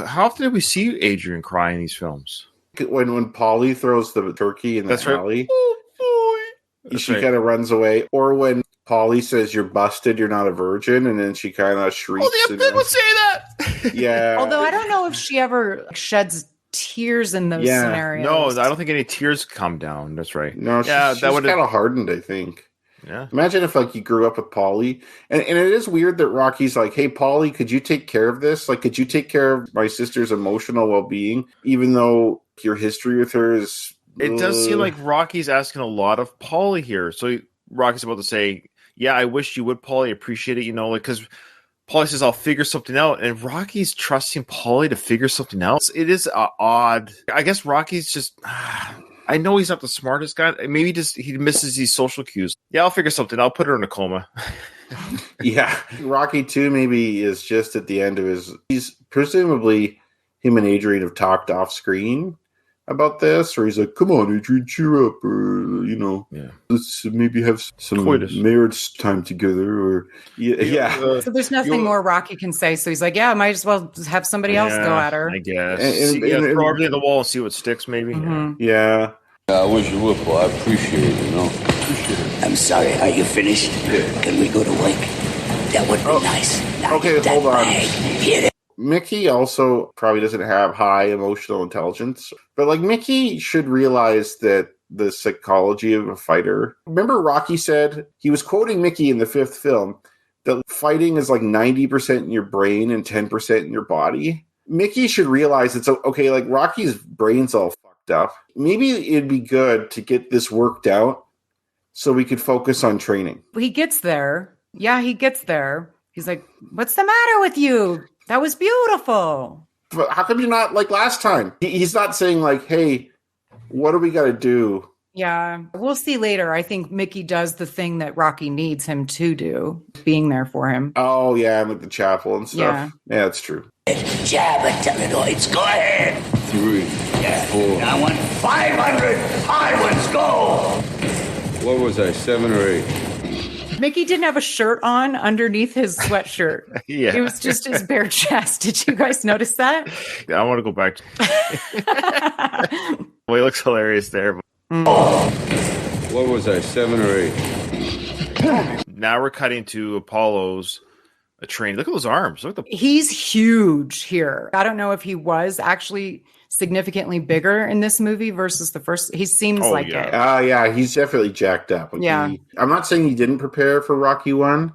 How often did we see Adrian cry in these films? When Paulie throws the turkey in the alley, she right. kind of runs away. Or when Paulie says, "You're busted, you're not a virgin," and then she kind of shrieks. Oh, the would say that. Yeah. Although I don't know if she ever sheds tears in those scenarios. No, I don't think any tears come down. That's right. No, she's kind of hardened, I think. Yeah. Imagine if like you grew up with Paulie, and it is weird that Rocky's like, "Hey, Paulie, could you take care of this? Like, could you take care of my sister's emotional well-being?" Even though your history with her is, it does seem like Rocky's asking a lot of Paulie here. So Rocky's about to say, "Yeah, I wish you would, Paulie. Appreciate it." Like because Paulie says, "I'll figure something out," and Rocky's trusting Paulie to figure something else. It is odd. I guess Rocky's just. I know he's not the smartest guy. Maybe he misses these social cues. Yeah, I'll figure something. I'll put her in a coma. Yeah. Rocky 2 maybe is just at the end of his... He's presumably, him and Adrian have talked off screen about this, or he's like, "Come on, Adrian, cheer up," or, let's maybe have some marriage time together, or... So there's nothing more Rocky can say, so he's like, yeah, might as well have somebody else go at her. I guess. And throw everything at the wall and see what sticks, maybe. Mm-hmm. Yeah. I wish you would, Paul. I appreciate it, I'm sorry, are you finished? Yeah. Can we go to work? That would be nice. Now okay, hold on. Hit it. Mickey also probably doesn't have high emotional intelligence, but like Mickey should realize that the psychology of a fighter. Remember Rocky said, he was quoting Mickey in the 5th film, that fighting is like 90% in your brain and 10% in your body. Mickey should realize it's okay, like Rocky's brain's all fucked up. Maybe it'd be good to get this worked out so we could focus on training. He gets there. Yeah, he gets there. He's like, "What's the matter with you? That was beautiful." But how come you're not like last time? He's not saying like, hey, what do we got to do? Yeah, we'll see later. I think Mickey does the thing that Rocky needs him to do, being there for him. Oh, yeah, like the chapel and stuff. Yeah, that's true. Jab at Telenoids. Go ahead. 3, Yeah. 4. I want 500 high ones. Go. What was I, 7 or 8? Mickey didn't have a shirt on underneath his sweatshirt. Yeah. It was just his bare chest. Did you guys notice that? I want to go back. Well, he looks hilarious there. What was I, 7 or 8? Now we're cutting to Apollo's train. Look at those arms. Look at the. He's huge here. I don't know if he was actually significantly bigger in this movie versus the first. He seems like it. Yeah, he's definitely jacked up. Like Yeah. I'm not saying he didn't prepare for Rocky 1,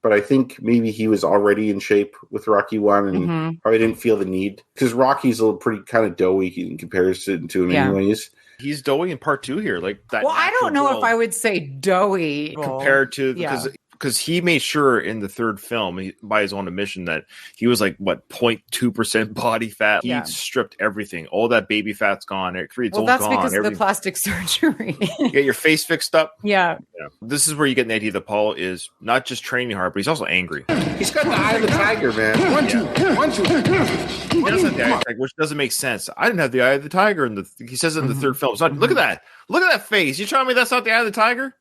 but I think maybe he was already in shape with Rocky 1 and probably didn't feel the need. Because Rocky's a little pretty kind of doughy in comparison to him anyways. He's doughy in part 2 here. Like that. Well, I don't know natural if I would say doughy compared to because he made sure in the third film, by his own admission, that he was like 0.2% body fat. He stripped everything. All that baby fat's gone. It's all that's gone. because of the plastic surgery. You get your face fixed up. Yeah. This is where you get the idea that Paul is not just training hard, but he's also angry. He's got the eye of the tiger, man. 1, 2, 1, 2. He does have the eye of the tiger, which doesn't make sense. I didn't have the eye of the tiger he says it in the third film. It's not, look at that. Look at that face. You telling me that's not the eye of the tiger?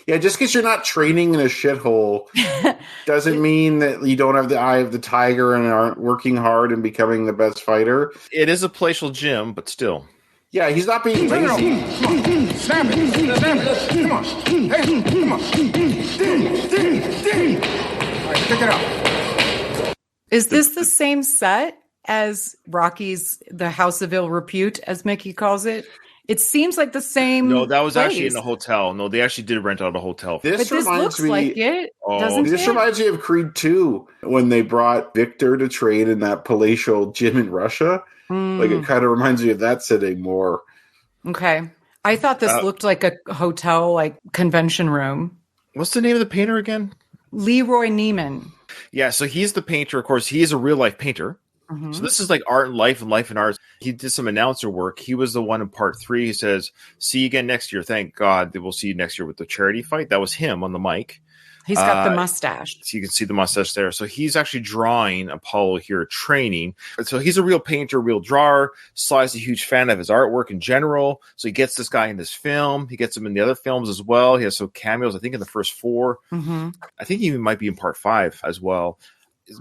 Yeah, just because you're not training in a shithole doesn't mean that you don't have the eye of the tiger and aren't working hard and becoming the best fighter. It is a palatial gym, but still. Yeah, he's not being lazy. Come on. Snap it. Snap it. Come on. Hey, come on. Ding. All right, pick it up. Is this the same set as Rocky's The House of Ill Repute, as Mickey calls it? It seems like the same. No, that was place. actually in a hotel. No, they actually did rent out a hotel. This looks like it, doesn't this it? reminds me of Creed 2 when they brought Victor to train in that palatial gym in Russia. Like it kind of reminds me of that setting more. Okay. I thought this looked like a hotel, like convention room. What's the name of the painter again? Leroy Neiman. Yeah, so he's the painter. Of course, he is a real life painter. So this is like art and life and art. He did some announcer work. He was the one in part 3. He says, "See you again next year. Thank God that we'll see you next year with the charity fight." That was him on the mic. He's got the mustache. So you can see the mustache there. So he's actually drawing Apollo here, training. So he's a real painter, real drawer. Sly's a huge fan of his artwork in general. So he gets this guy in this film. He gets him in the other films as well. He has some cameos, I think, in the first 4. I think he even might be in part 5 as well.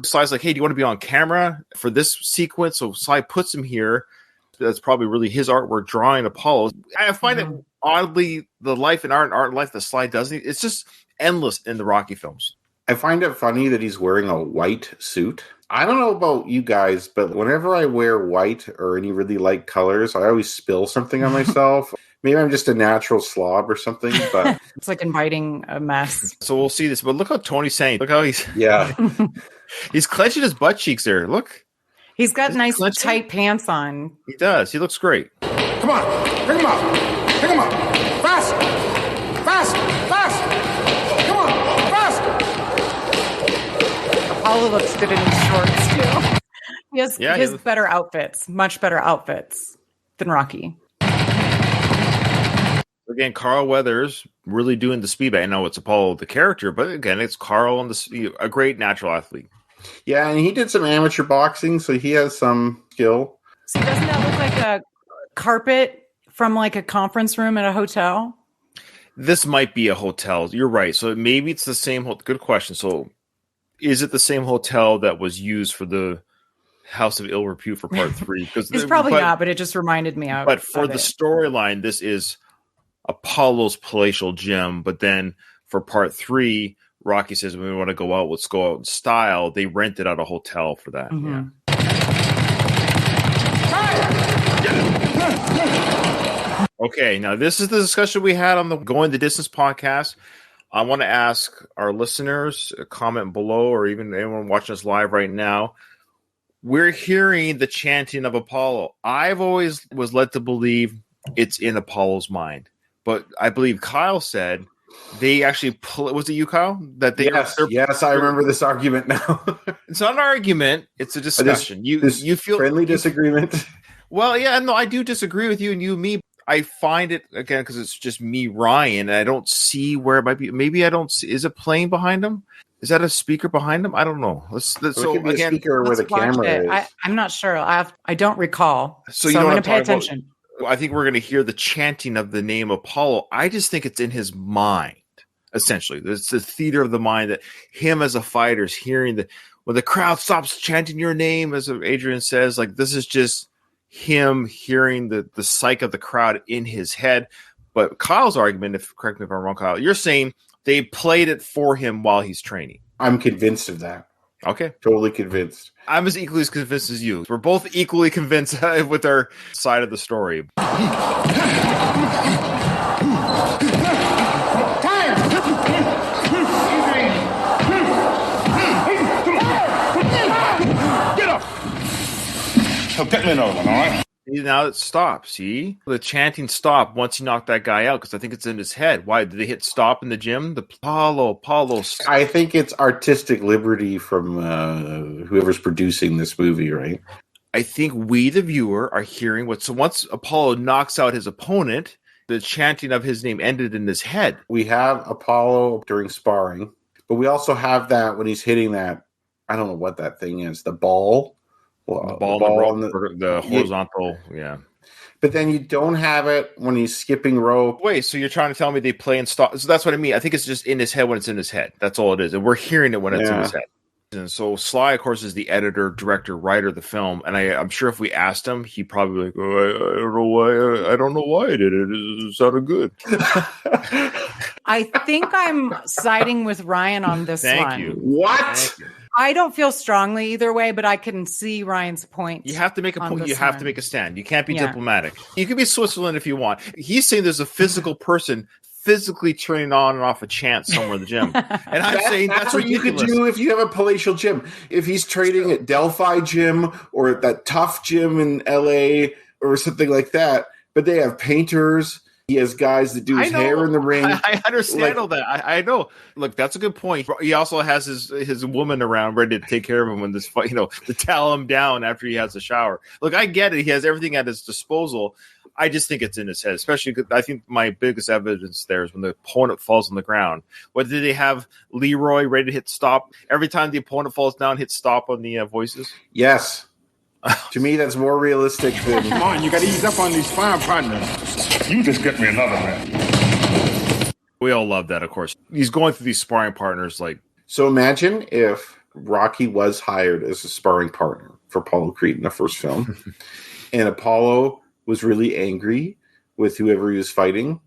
Sly's like, "Hey, do you want to be on camera for this sequence?" So Sly puts him here. That's probably really his artwork drawing Apollo. I find it oddly the life and art and life that Sly does. It's just endless in the Rocky films. I find it funny that he's wearing a white suit. I don't know about you guys, but whenever I wear white or any really light colors, I always spill something on myself. Maybe I'm just a natural slob or something, but it's like inviting a mess. So we'll see this. But look how Tony's saying. Look how he's he's clenching his butt cheeks there. Look. He's got nice tight pants on. He does. He looks great. Come on. Pick him up. Pick him up. Fast. Fast. Fast. Come on. Fast. Apollo looks good in his shorts, too. He has better outfits. Much better outfits than Rocky. Again, Carl Weathers really doing the speed. I know it's Apollo the character, but again, it's Carl and a great natural athlete. Yeah, and he did some amateur boxing, so he has some skill. So doesn't that look like a carpet from like a conference room at a hotel? This might be a hotel. You're right. So maybe it's the same. Good question. So is it the same hotel that was used for the House of Ill Repute for part 3? Because it's probably not, but it just reminded me of. But for the storyline, this is Apollo's palatial gym. But then for part 3, Rocky says, "When we want to go out, let's go out in style." They rented out a hotel for that. Yeah. Okay, now this is the discussion we had on the Going the Distance podcast. I want to ask our listeners, comment below, or even anyone watching us live right now. We're hearing the chanting of Apollo. I've always was led to believe it's in Apollo's mind, but I believe Kyle said They actually was it you, Kyle? That they yes, I remember this argument now. It's not an argument; it's a discussion. You feel friendly disagreement. Well, yeah, no, I do disagree with you and you, me. I find it again because it's just me, Ryan, and I don't see where it might be. Maybe I don't see. Is it playing behind him? Is that a speaker behind him? I don't know. So again, a speaker where the camera is. I'm not sure. I don't recall. So I'm going to pay attention. I think we're going to hear the chanting of the name Apollo. I just think it's in his mind. Essentially, it's the theater of the mind that him as a fighter is hearing when the crowd stops chanting your name, as Adrian says, like this is just him hearing the psyche of the crowd in his head. But Kyle's argument, correct me if I'm wrong, Kyle, you're saying they played it for him while he's training. I'm convinced of that. Okay. Totally convinced. I'm as equally as convinced as you. We're both equally convinced with our side of the story. So get me another one, all right? Now it stops. See? The chanting stopped once he knocked that guy out because I think it's in his head. Why? Did they hit stop in the gym? The Apollo. I think it's artistic liberty from whoever's producing this movie, right? I think we, the viewer, are hearing so once Apollo knocks out his opponent, the chanting of his name ended in his head. We have Apollo during sparring, but we also have that when he's hitting that, I don't know what that thing is, the ball. Well, the ball the horizontal, yeah. But then you don't have it when he's skipping rope. Wait, so you're trying to tell me they play and stop? So that's what I mean. I think it's just in his head when it's in his head. That's all it is. And we're hearing it when it's in his head. And so Sly, of course, is the editor, director, writer of the film. And I'm sure if we asked him, he'd probably like, I don't know why. I don't know why I did it. It sounded good. I think I'm siding with Ryan on this one. Thank you. What? Thank you. I don't feel strongly either way, but I can see Ryan's point. You have to make a point. You have to make a stand. You can't be diplomatic. You can be Switzerland if you want. He's saying there's a physical person physically turning on and off a chant somewhere in the gym. And I'm saying that's what you could do if you have a palatial gym. If he's training at Delphi Gym or at that Tough Gym in LA or something like that, but they have painters. He has guys that do his hair in the ring. I understand all that. I know. Look, that's a good point. He also has his woman around ready to take care of him when this fight, to towel him down after he has a shower. Look, I get it. He has everything at his disposal. I just think it's in his head, especially because I think my biggest evidence there is when the opponent falls on the ground. What did they have Leroy ready to hit stop? Every time the opponent falls down, hit stop on the voices? Yes. To me, that's more realistic than... Come on, you got to ease up on these sparring partners. You just get me another man. We all love that, of course. He's going through these sparring partners like... So imagine if Rocky was hired as a sparring partner for Apollo Creed in the first film, and Apollo was really angry with whoever he was fighting,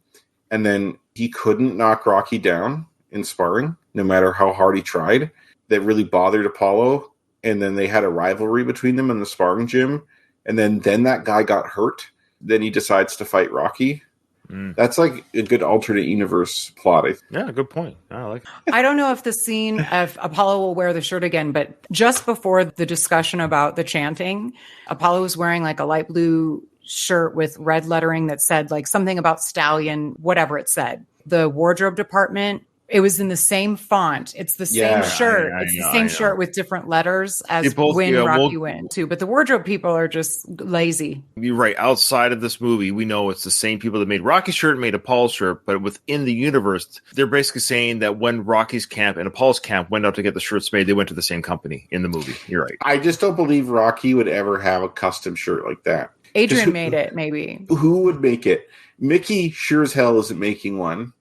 and then he couldn't knock Rocky down in sparring, no matter how hard he tried. That really bothered Apollo. And then they had a rivalry between them in the sparring gym. And then that guy got hurt. Then he decides to fight Rocky. That's like a good alternate universe plot. Yeah, good point. I like it. I don't know if the scene of Apollo will wear the shirt again, but just before the discussion about the chanting, Apollo was wearing like a light blue shirt with red lettering that said like something about stallion, whatever it said. The wardrobe department, it was in the same font. It's the same shirt. It's the same shirt with different letters as Rocky went too. But the wardrobe people are just lazy. You're right. Outside of this movie, we know it's the same people that made Rocky's shirt and made Apollo's shirt. But within the universe, they're basically saying that when Rocky's camp and Apollo's camp went out to get the shirts made, they went to the same company in the movie. You're right. I just don't believe Rocky would ever have a custom shirt like that. Adrian made it, maybe. Who would make it? Mickey sure as hell isn't making one.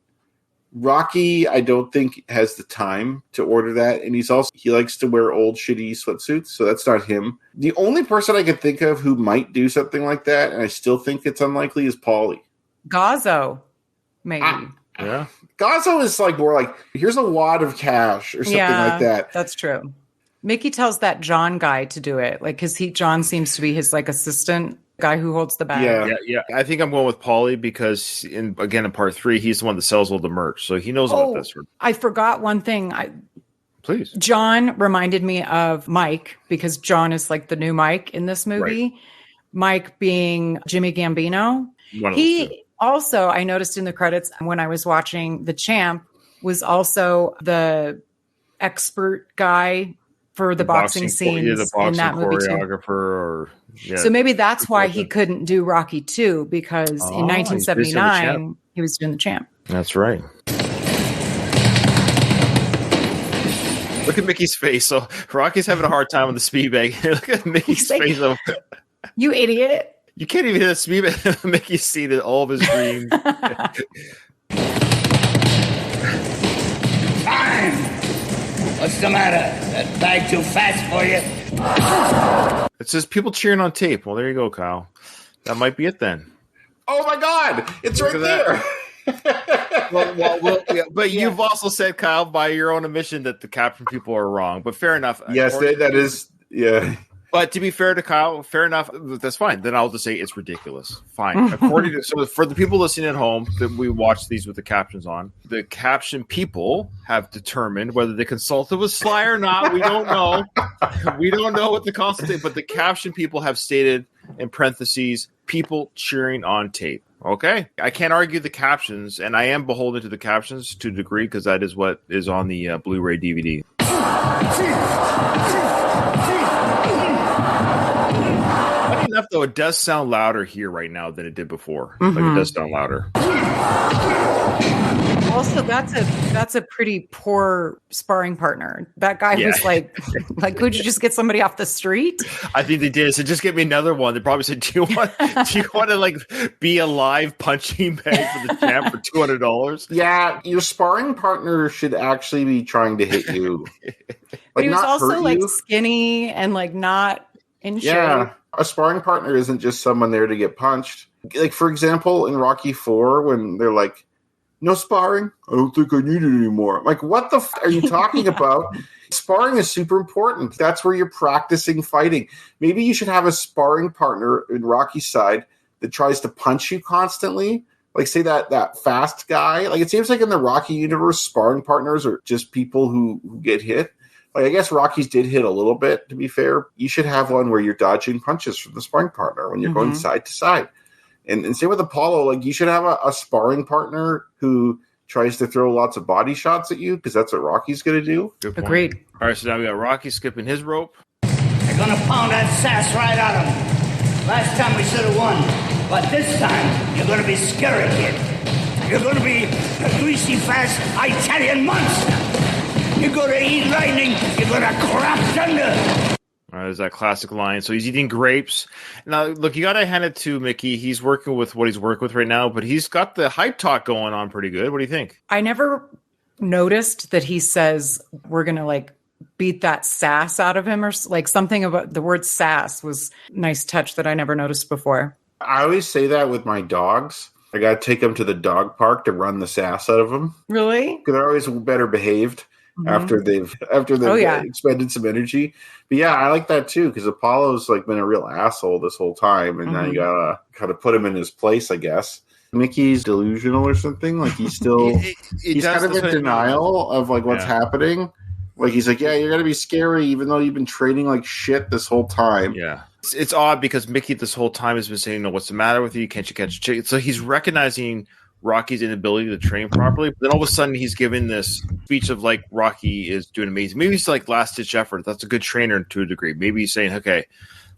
Rocky, I don't think has the time to order that, and he likes to wear old shitty sweatsuits, so that's not him. The only person I could think of who might do something like that, and I still think it's unlikely, is Paulie. Gazzo, maybe. Yeah. Gazzo is like more like, here's a wad of cash or something like that. That's true. Mickey tells that John guy to do it, like because John seems to be his like assistant. Guy who holds the bag. Yeah. I think I'm going with Paulie because, in part 3, he's the one that sells all the merch, so he knows about this. I forgot one thing. Please. John reminded me of Mike because John is like the new Mike in this movie. Right. Mike being Jimmy Gambino. Also, I noticed in the credits when I was watching The Champ was also the expert guy for the boxing scenes the boxing in that movie too. choreographer. So maybe that's why he couldn't do Rocky 2 because in 1979 he was doing The Champ. That's right. Look at Mickey's face. So Rocky's having a hard time with the speed bag. Look at Mickey's face. You idiot. You can't even hit a speed bag. Mickey's seen it, all of his dreams. Time! What's the matter? That bag too fast for you? It says people cheering on tape. Well, there you go, Kyle. That might be it then. Oh my God! It's right there. But you've also said, Kyle, by your own admission, that the caption people are wrong. But fair enough. Yes, that is. Yeah. But to be fair to Kyle, fair enough. That's fine. Then I'll just say it's ridiculous. Fine. According to for the people listening at home, that we watch these with the captions on, the caption people have determined whether they consulted with Sly or not. We don't know. We don't know what the consultation, but the caption people have stated in parentheses, people cheering on tape. Okay. I can't argue the captions, and I am beholden to the captions to a degree because that is what is on the Blu-ray DVD. Funny enough, though, it does sound louder here right now than it did before. Like it does sound louder. Also, that's a pretty poor sparring partner. That guy was like, could you just get somebody off the street? I think they did. So just get me another one. They probably said, do you want to like be a live punching bag for the champ for $200? Yeah, your sparring partner should actually be trying to hit you. But he was also like skinny and like not in shape. Yeah, a sparring partner isn't just someone there to get punched. Like, for example, in Rocky 4, when they're like, no sparring? I don't think I need it anymore. Like, what the are you talking about? Sparring is super important. That's where you're practicing fighting. Maybe you should have a sparring partner in Rocky's side that tries to punch you constantly. Like, say that fast guy. Like, it seems like in the Rocky universe, sparring partners are just people who get hit. Like, I guess Rocky's did hit a little bit, to be fair. You should have one where you're dodging punches from the sparring partner when you're going side to side. And same with Apollo, like you should have a sparring partner who tries to throw lots of body shots at you because that's what Rocky's going to do. Agreed. All right, so now we got Rocky skipping his rope. They're going to pound that sass right out of him. Last time we should have won, but this time you're going to be scary, kid. You're going to be a greasy, fast Italian monster. You're going to eat lightning. You're going to crap thunder. There's that classic line. So he's eating grapes. Now, look, you got to hand it to Mickey. He's working with what he's working with right now, but he's got the hype talk going on pretty good. What do you think? I never noticed that he says we're going to like beat that sass out of him or like something about the word sass was a nice touch that I never noticed before. I always say that with my dogs. I got to take them to the dog park to run the sass out of them. Really? Because they're always better behaved. After they've expended some energy. But yeah, I like that too, because Apollo's like been a real asshole this whole time, and now you gotta kind of put him in his place, I guess. Mickey's delusional or something. Like he's still he's kind of in denial of like what's happening. Like he's like, yeah, you're gonna be scary even though you've been training like shit this whole time. Yeah. It's odd because Mickey this whole time has been saying, no, what's the matter with you? Can't you catch a chicken? So he's recognizing Rocky's inability to train properly. But then all of a sudden he's giving this speech of like Rocky is doing amazing. Maybe he's like last ditch effort. That's a good trainer to a degree. Maybe he's saying, okay,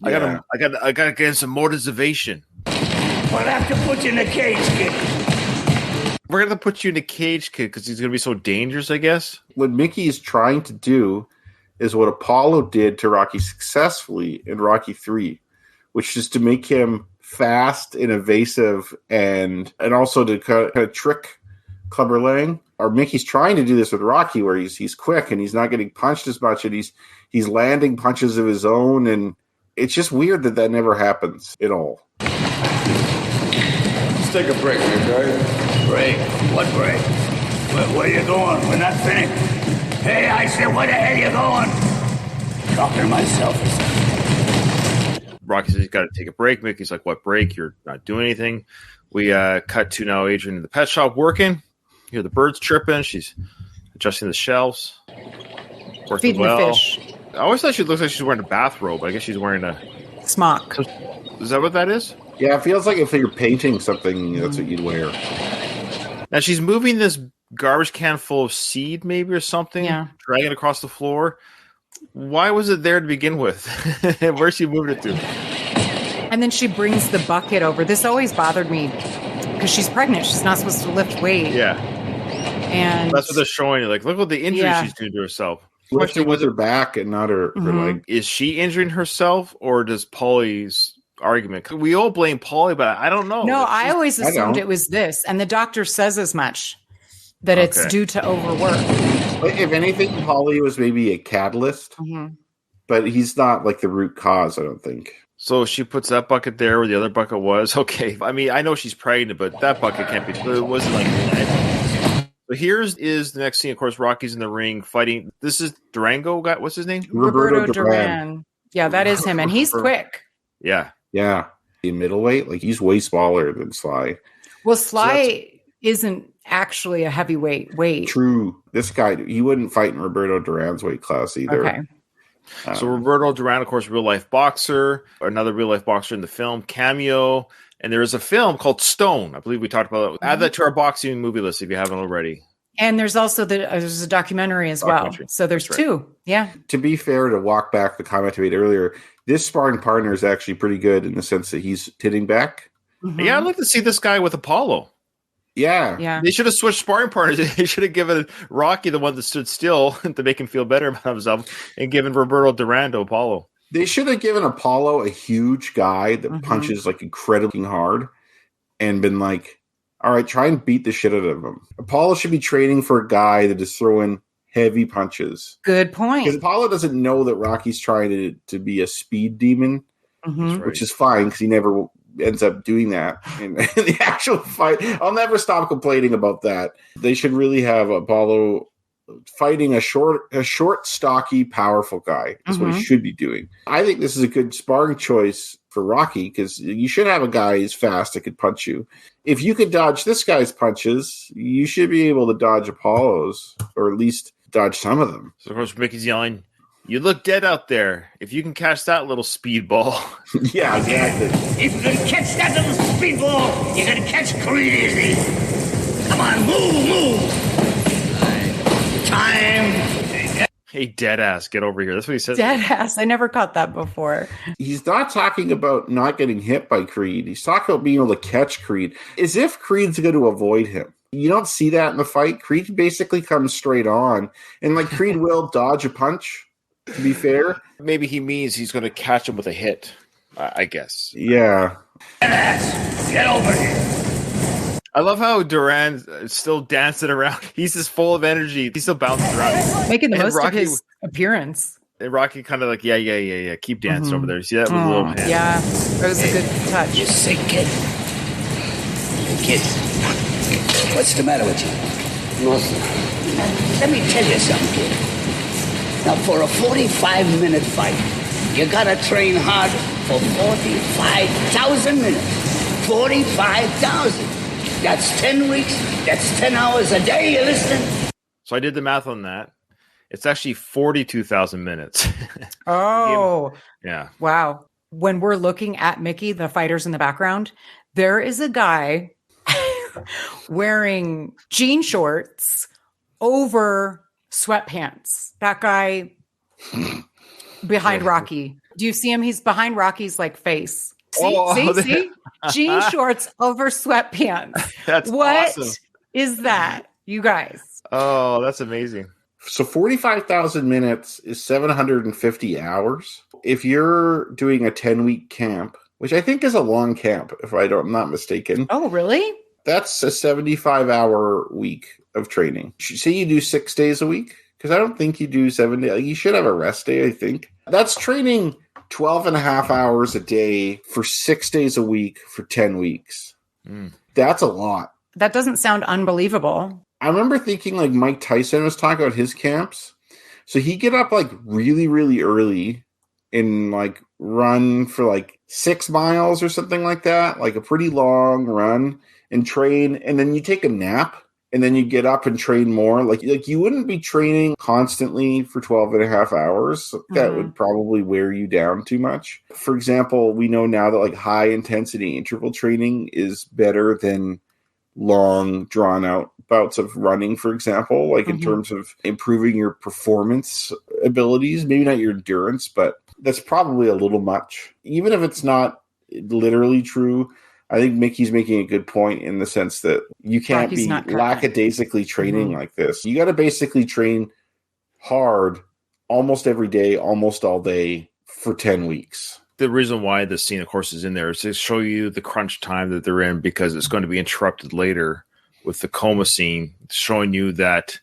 I gotta get some motivation. We'll have to put you in a cage, kid. We're gonna put you in a cage, kid, because he's gonna be so dangerous, I guess. What Mickey is trying to do is what Apollo did to Rocky successfully in Rocky 3, which is to make him fast and evasive and also to kind of trick Clubber Lang. Or Mickey's trying to do this with Rocky where he's quick and he's not getting punched as much and he's landing punches of his own, and it's just weird that never happens at all. Let's take a break, okay? Break? What break? Where you going? We're not finished. Hey, I said, where the hell you going? Talking to myself or something. Rocky says he's got to take a break. Mickey's like, what break? You're not doing anything. We cut to now Adrian in the pet shop working. You hear the birds chirping. She's adjusting the shelves. Working feeding the fish. I always thought she looks like she's wearing a bathrobe. I guess she's wearing a smock. Is that what that is? Yeah, it feels like if you're painting something, that's what you'd wear. Now she's moving this garbage can full of seed, maybe, or something, dragging it across the floor. Why was it there to begin with? Where's she moving it to? And then she brings the bucket over. This always bothered me because she's pregnant. She's not supposed to lift weight. Yeah. And that's what they're showing you. Like, look what the injury she's doing to herself. Lifting with her back and not her leg. Is she injuring herself, or does Paulie's argument? We all blame Paulie, but I don't know. No, I always assumed it was this. And the doctor says as much, that it's due to overwork. If anything, Paulie was maybe a catalyst, but he's not like the root cause, I don't think. So she puts that bucket there where the other bucket was. Okay. I mean, I know she's pregnant, but that bucket can't be. It wasn't like that. So here's the next scene. Of course, Rocky's in the ring fighting. This is Durango. What's his name? Roberto Duran. Yeah, that is him. And he's quick. Yeah. Yeah. In middleweight, like he's way smaller than Sly. Well, Sly isn't actually a heavyweight weight. True. This guy, he wouldn't fight in Roberto Duran's weight class either. Okay. So Roberto Duran, of course, real life boxer, another real life boxer in the film, cameo. And there is a film called Stone. I believe we talked about that. Add that to our boxing movie list if you haven't already. And there's also there's a documentary as well. So there's two. Yeah. To be fair, to walk back the comment I made earlier, this sparring partner is actually pretty good in the sense that he's hitting back. Yeah, I'd like to see this guy with Apollo. Yeah. They should have switched sparring partners. They should have given Rocky the one that stood still to make him feel better about himself and given Roberto Duran to Apollo. They should have given Apollo a huge guy that punches like incredibly hard and been like, all right, try and beat the shit out of him. Apollo should be training for a guy that is throwing heavy punches. Good point. Because Apollo doesn't know that Rocky's trying to be a speed demon, which is fine because he never ends up doing that in the actual fight. I'll never stop complaining about that. They should really have Apollo fighting a short, stocky, powerful guy. That's what he should be doing. I think this is a good sparring choice for Rocky because you should have a guy who's fast that could punch you. If you could dodge this guy's punches, you should be able to dodge Apollo's, or at least dodge some of them. So of course Mickey's yelling, "You look dead out there. If you can catch that little speedball." Yeah, exactly. If you can catch that little speedball, you can catch Creed easy. Come on, move. Time. Hey, dead ass, get over here. That's what he says. Dead ass. I never caught that before. He's not talking about not getting hit by Creed. He's talking about being able to catch Creed, as if Creed's going to avoid him. You don't see that in the fight. Creed basically comes straight on, and like Creed will dodge a punch. To be fair, maybe he means he's going to catch him with a hit. I guess. Yeah. Get over here. I love how Duran is still dancing around. He's just full of energy. He's still bouncing around, making the most of his appearance. And Rocky kind of like, yeah. Keep dancing over there. You see that with a little hand? Yeah, that was a good touch. You sick kid? Kid, what's the matter with you? Nothing. Let me tell you something, kid. Now, for a 45-minute fight, you gotta train hard for 45,000 minutes. 45,000. That's 10 weeks. That's 10 hours a day. You listening? So I did the math on that. It's actually 42,000 minutes. Oh. Yeah. Wow. When we're looking at Mickey, the fighters in the background, there is a guy wearing jean shorts over sweatpants. That guy behind Rocky. Do you see him? He's behind Rocky's like face. See? Jean shorts over sweatpants. That's what awesome. Is that, you guys? Oh, that's amazing. So 45,000 minutes is 750 hours. If you're doing a 10-week camp, which I think is a long camp, if I'm not mistaken. Oh, really? That's a 75-hour week of training. Say you do 6 days a week, because I don't think you do 7 days. You should have a rest day, I think. That's training 12 and a half hours a day for 6 days a week for 10 weeks. That's a lot. That doesn't sound unbelievable. I remember thinking like Mike Tyson was talking about his camps. So he'd get up like really, really early and like run for like 6 miles or something like that, like a pretty long run and train. And then you take a nap and then you get up and train more. Like you wouldn't be training constantly for 12 and a half hours. That would probably wear you down too much. For example, we know now that like high intensity interval training is better than long drawn out bouts of running, for example, like in terms of improving your performance abilities, maybe not your endurance, but that's probably a little much. Even if it's not literally true, I think Mickey's making a good point in the sense that you can't be lackadaisically training like this. You got to basically train hard almost every day, almost all day for 10 weeks. The reason why the scene, of course, is in there is to show you the crunch time that they're in, because it's going to be interrupted later with the coma scene, showing you that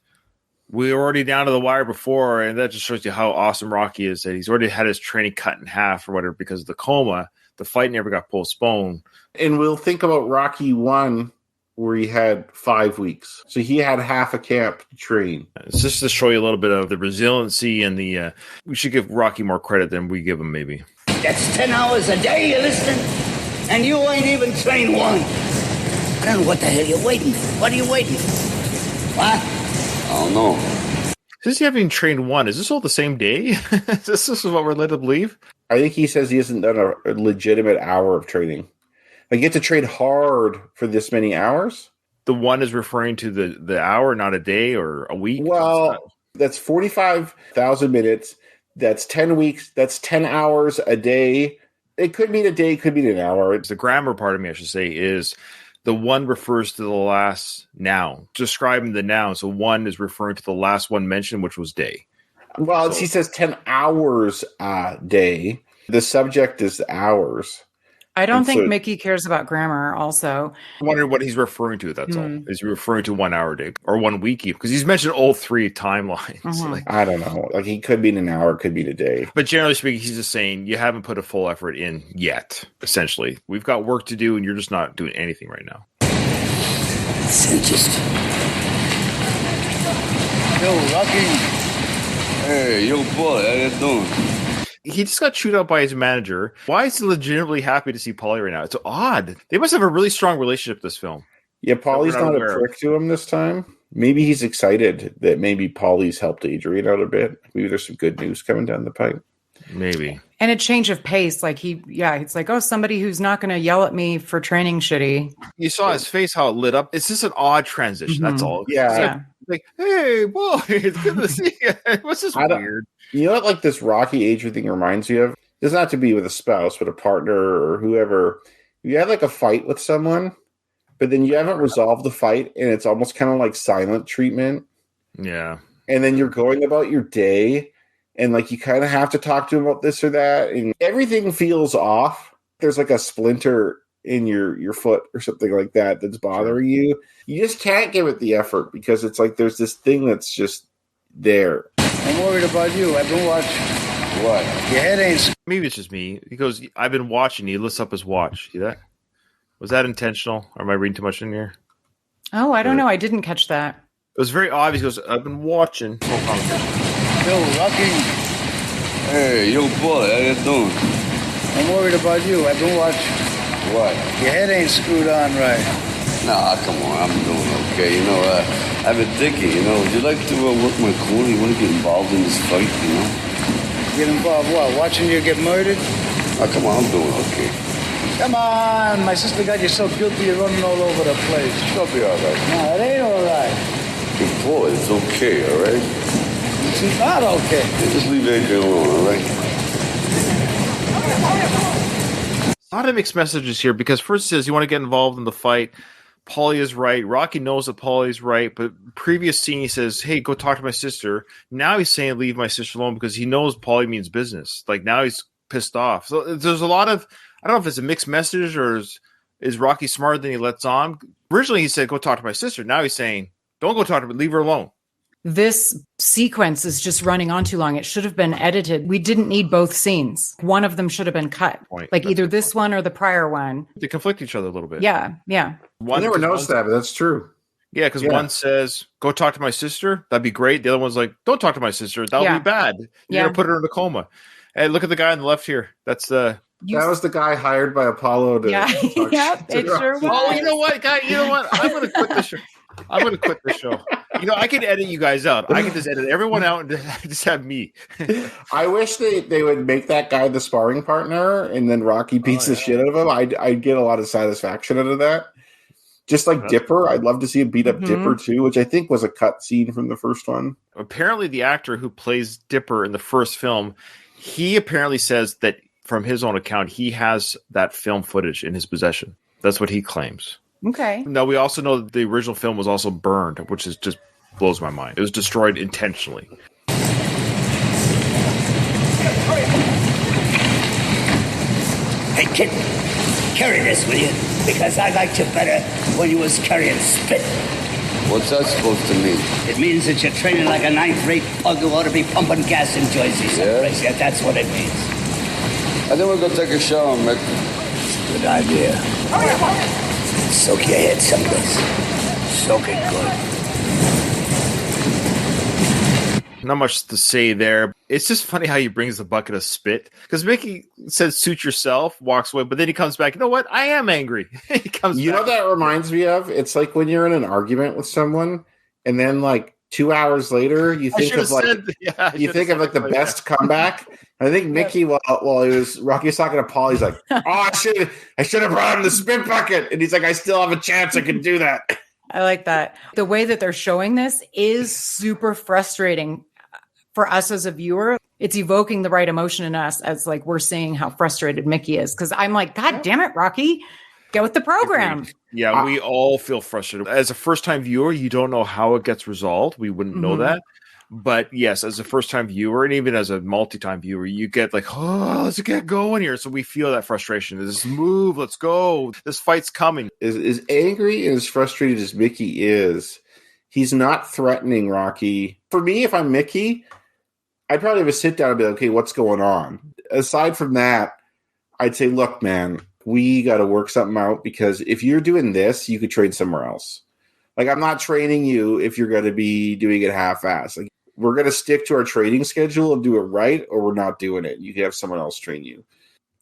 we were already down to the wire before, and that just shows you how awesome Rocky is, that he's already had his training cut in half or whatever because of the coma. The fight never got postponed. And we'll think about Rocky 1, where he had 5 weeks. So he had half a camp to train. It's just to show you a little bit of the resiliency and the... we should give Rocky more credit than we give him, maybe. That's 10 hours a day, you listening? And you ain't even trained one. I don't know what the hell you're waiting for. What are you waiting for? What? I don't know. Since you haven't trained one, is this all the same day? This is what we're led to believe? I think he says he hasn't done a legitimate hour of training. Like, you get to train hard for this many hours? The one is referring to the hour, not a day or a week? Well, that's 45,000 minutes. That's 10 weeks. That's 10 hours a day. It could mean a day. It could mean an hour. The grammar part of me, I should say, is the one refers to the last noun, describing the noun. So one is referring to the last one mentioned, which was day. Well, he says 10 hours a day. The subject is hours. I don't think Mickey cares about grammar also. I wonder what he's referring to, that's all. Is he referring to 1 hour a day or 1 week? Because he's mentioned all three timelines. Like, I don't know. Like, he could mean an hour, could mean a day. But generally speaking, he's just saying you haven't put a full effort in yet, essentially. We've got work to do, and you're just not doing anything right now. It's interesting. Yo, Rocky. Hey, yo, boy, how you doing? He just got chewed out by his manager. Why is he legitimately happy to see Paulie right now? It's odd. They must have a really strong relationship, this film. Yeah, Paulie's not a prick to him this time. Maybe he's excited that maybe Paulie's helped Adrian out a bit. Maybe there's some good news coming down the pipe. Maybe. And a change of pace. Like it's like, oh, somebody who's not going to yell at me for training shitty. You saw his face, how it lit up. It's just an odd transition. That's all. Yeah. Like, hey, boy, it's good to see you. What's this weird? You know what, like, this Rocky Adrian thing reminds you of? It doesn't have to be with a spouse, but a partner or whoever. You have like a fight with someone, but then you haven't resolved the fight, and it's almost kind of like silent treatment. Yeah. And then you're going about your day, and like you kind of have to talk to him about this or that, and everything feels off. There's like a splinter in your foot or something like that that's bothering you. You just can't give it the effort because it's like there's this thing that's just there. I'm worried about you. I've been watching. What? Your head ain't... Maybe it's just me. He goes, I've been watching. He lifts up his watch. See that? Was that intentional? Or am I reading too much in here? Oh, I don't know. I didn't catch that. It was very obvious. He goes, I've been watching. Yo, Rocky. Hey, yo, boy, how you doing? I'm worried about you. I've been watching. What? Your head ain't screwed on right. Nah, come on, I'm doing okay. You know, I've been thinking, would you like to work my corner? You want to get involved in this fight, Get involved what? Watching you get murdered? Oh, come on, I'm doing okay. Come on, my sister got you so guilty you're running all over the place. She'll be all right. No, it ain't all right. Good boy, it's okay, all right? It's not okay. Yeah, just leave Adrian alone, all right? A lot of mixed messages here because first it says you want to get involved in the fight. Paulie is right. Rocky knows that Paulie's right, but previous scene he says, hey, go talk to my sister. Now he's saying leave my sister alone because he knows Paulie means business. Like now he's pissed off. So there's a lot of, I don't know if it's a mixed message or is Rocky smarter than he lets on. Originally he said, go talk to my sister. Now he's saying, don't go talk to her, leave her alone. This sequence is just running on too long. It should have been edited. We didn't need both scenes. One of them should have been cut. Like that's either this one or the prior one. They conflict each other a little bit. Yeah. I never noticed that, but that's true. Yeah, because one says, go talk to my sister. That'd be great. The other one's like, don't talk to my sister. That'll be bad. You're going to put her in a coma. Hey, look at the guy on the left here. That's that was the guy hired by Apollo to it sure was. Oh, you know what, guy? You know what? I'm going to quit this show. I'm going to quit the show. I can edit you guys out. I can just edit everyone out and just have me. I wish they would make that guy the sparring partner, and then Rocky beats the shit out of him. I'd get a lot of satisfaction out of that. Just like Dipper, I'd love to see him beat up Dipper too, which I think was a cut scene from the first one. Apparently, the actor who plays Dipper in the first film, he apparently says that from his own account, he has that film footage in his possession. That's what he claims. Okay. Now, we also know that the original film was also burned, which is just blows my mind. It was destroyed intentionally. Hey, kid, carry this, will you? Because I liked you better when you was carrying spit. What's that supposed to mean? It means that you're training like a ninth-rate pug who ought to be pumping gas in Jersey someplace. Yeah, that's what it means. I think we'll go take a shower, Mick. Good idea. Soak your head someplace. Soak it good. Not much to say there. It's just funny how he brings the bucket of spit. Because Mickey says, suit yourself, walks away, but then he comes back. You know what? I am angry. He comes You back. know what that reminds me of? It's like when you're in an argument with someone, and then like 2 hours later, you think of like the best comeback. I think Mickey, while Rocky was talking to Paul, he's like, "Oh, I should have brought him the spit bucket," and he's like, "I still have a chance. I can do that." I like that. The way that they're showing this is super frustrating for us as a viewer. It's evoking the right emotion in us as like we're seeing how frustrated Mickey is. Because I'm like, God damn it, Rocky, get with the program. Agreed. Yeah, we all feel frustrated. As a first-time viewer, you don't know how it gets resolved. We wouldn't know that. But yes, as a first-time viewer, and even as a multi-time viewer, you get like, oh, let's get going here. So we feel that frustration. This move, let's go. This fight's coming. As angry and as frustrated as Mickey is, he's not threatening Rocky. For me, if I'm Mickey, I'd probably have a sit down and be like, okay, what's going on? Aside from that, I'd say, look, man, we got to work something out, because if you're doing this, you could train somewhere else. Like, I'm not training you if you're going to be doing it half-assed. Like, we're going to stick to our training schedule and do it right, or we're not doing it. You can have someone else train you.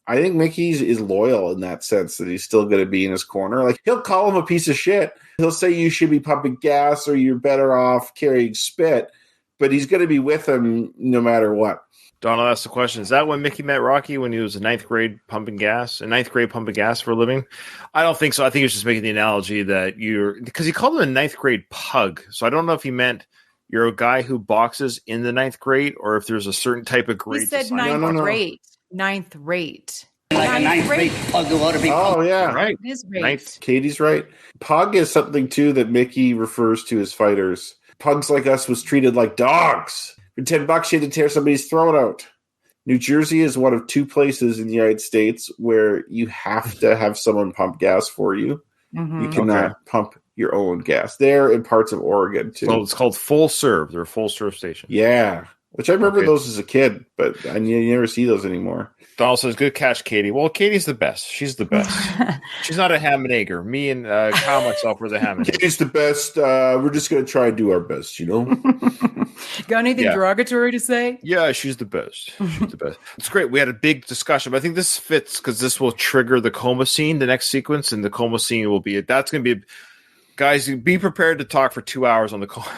I think Mickey is loyal in that sense, that he's still going to be in his corner. Like, he'll call him a piece of shit. He'll say you should be pumping gas or you're better off carrying spit, but he's going to be with him no matter what. Donald asked the question, is that when Mickey met Rocky, when he was in ninth grade pumping gas for a living? I don't think so. I think he was just making the analogy that because he called him a ninth grade pug. So I don't know if he meant you're a guy who boxes in the ninth grade, or if there's a certain type of grade. He said ninth rate. Ninth rate. Like a ninth-rate pug who ought to be pumping. Oh, yeah. Right. It is rate. Katie's right. Pug is something, too, that Mickey refers to as fighters. Pugs like us was treated like dogs. For $10, you had to tear somebody's throat out. New Jersey is one of 2 places in the United States where you have to have someone pump gas for you. Mm-hmm. You cannot pump your own gas. There in parts of Oregon, too. So it's called full serve. They're a full serve station. Yeah. Which I remember those as a kid, but you never see those anymore. Donald says, good catch, Katie. Well, Katie's the best. She's the best. She's not a ham and egger. Me and Kyle myself were the ham and egger. Katie's the best. We're just going to try and do our best, you know? Got anything derogatory to say? Yeah, she's the best. She's the best. It's great. We had a big discussion, but I think this fits because this will trigger the coma scene, the next sequence, and the coma scene will be that's going to be guys, be prepared to talk for 2 hours on the coma.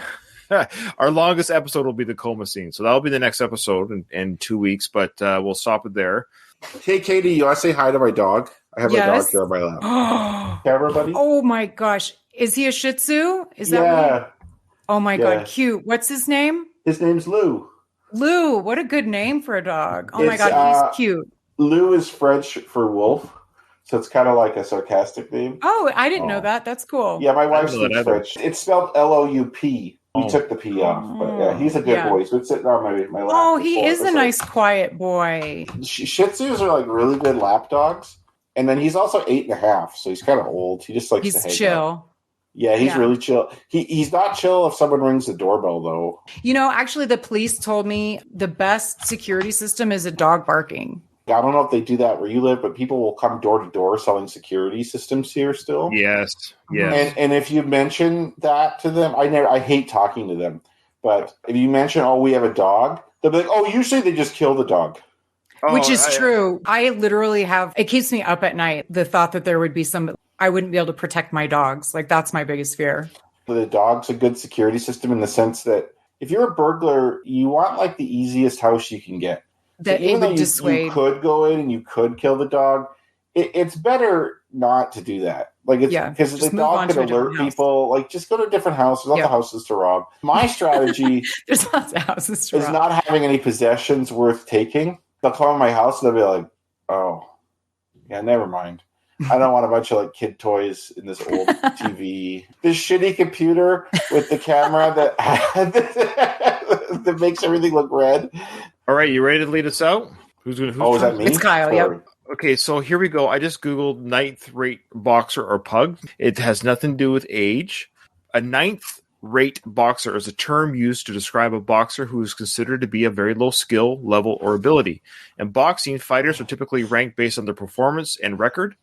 Our longest episode will be the coma scene. So that'll be the next episode in 2 weeks, but we'll stop it there. Hey, Katie, you want to say hi to my dog? I have my dog here on my lap. Camera, buddy? Oh, my gosh. Is he a Shih Tzu? Is that what? Oh, my God. Cute. What's his name? His name's Lou. Lou. What a good name for a dog. Oh, my God. He's cute. Lou is French for wolf. So it's kind of like a sarcastic name. Oh, I didn't know that. That's cool. Yeah, my wife speaks French. It's spelled Loup. We took the P off, but yeah, he's a good boy. He's been sitting on my lap. Oh, he is a nice, quiet boy. Shih Tzus are like really good lap dogs, and then he's also 8.5, so he's kind of old. He just likes to hang chill. out. Yeah, he's really chill. He's not chill if someone rings the doorbell, though. You know, actually, the police told me the best security system is a dog barking. I don't know if they do that where you live, but people will come door to door selling security systems here still. Yes. And if you mention that to them, I hate talking to them, but if you mention, we have a dog, they'll be like, usually they just kill the dog. Which is true. I literally it keeps me up at night, the thought that there would be I wouldn't be able to protect my dogs. Like, that's my biggest fear. The dog's a good security system in the sense that if you're a burglar, you want like the easiest house you can get. That so even though dissuade. You could go in and you could kill the dog, it's better not to do that. Like, it's because the dog could alert people. Like, just go to a different house. There's lots of houses to rob. My strategy there's lots of houses to is rob. not having any possessions worth taking. They'll come in my house and they'll be like, "Oh, yeah, never mind. I don't want a bunch of like kid toys in this old TV, this shitty computer with the camera that makes everything look red." All right, you ready to lead us out? Who's is that me? It's Kyle. Yep. Okay, so here we go. I just Googled 9th rate boxer or pug. It has nothing to do with age. A 9th rate boxer is a term used to describe a boxer who is considered to be a very low skill level or ability. In boxing, fighters are typically ranked based on their performance and record,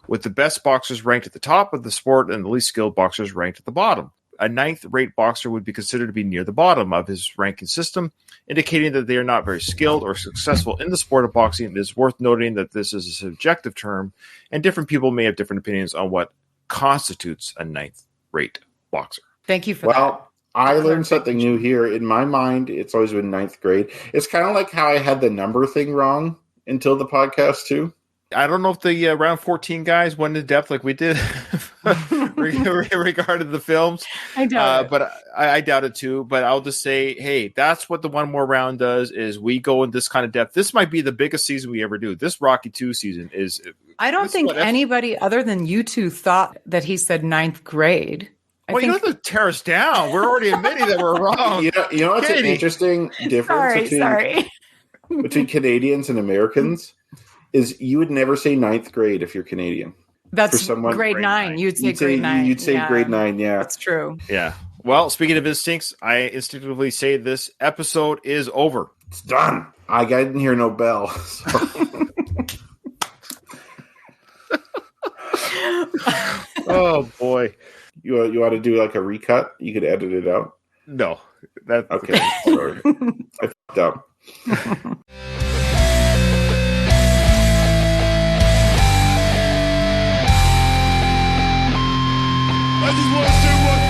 with the best boxers ranked at the top of the sport and the least skilled boxers ranked at the bottom. A 9th rate boxer would be considered to be near the bottom of his ranking system, indicating that they are not very skilled or successful in the sport of boxing. It is worth noting that this is a subjective term, and different people may have different opinions on what constitutes a 9th rate boxer. Thank you for that. Well, I learned something new here. In my mind, it's always been 9th grade. It's kind of like how I had the number thing wrong until the podcast, too. I don't know if the round 14 guys went into depth like we did regarding the films. I doubt it. But I doubt it too. But I'll just say, hey, that's what the one more round does, is we go in this kind of depth. This might be the biggest season we ever do. This Rocky 2 season is... I don't think anybody other than you two thought that he said 9th grade. You don't have to tear us down. We're already admitting that we're wrong. You know what's an interesting difference between Canadians and Americans? Is you would never say 9th grade if you're Canadian. That's grade 9. You'd say grade 9. You'd say grade 9, yeah. That's true. Yeah. Well, speaking of instincts, I instinctively say this episode is over. It's done. I didn't hear no bell. So. Oh, boy. You want to do like a recut? You could edit it out. No. Okay. Sorry. I fucked up. I just want to say one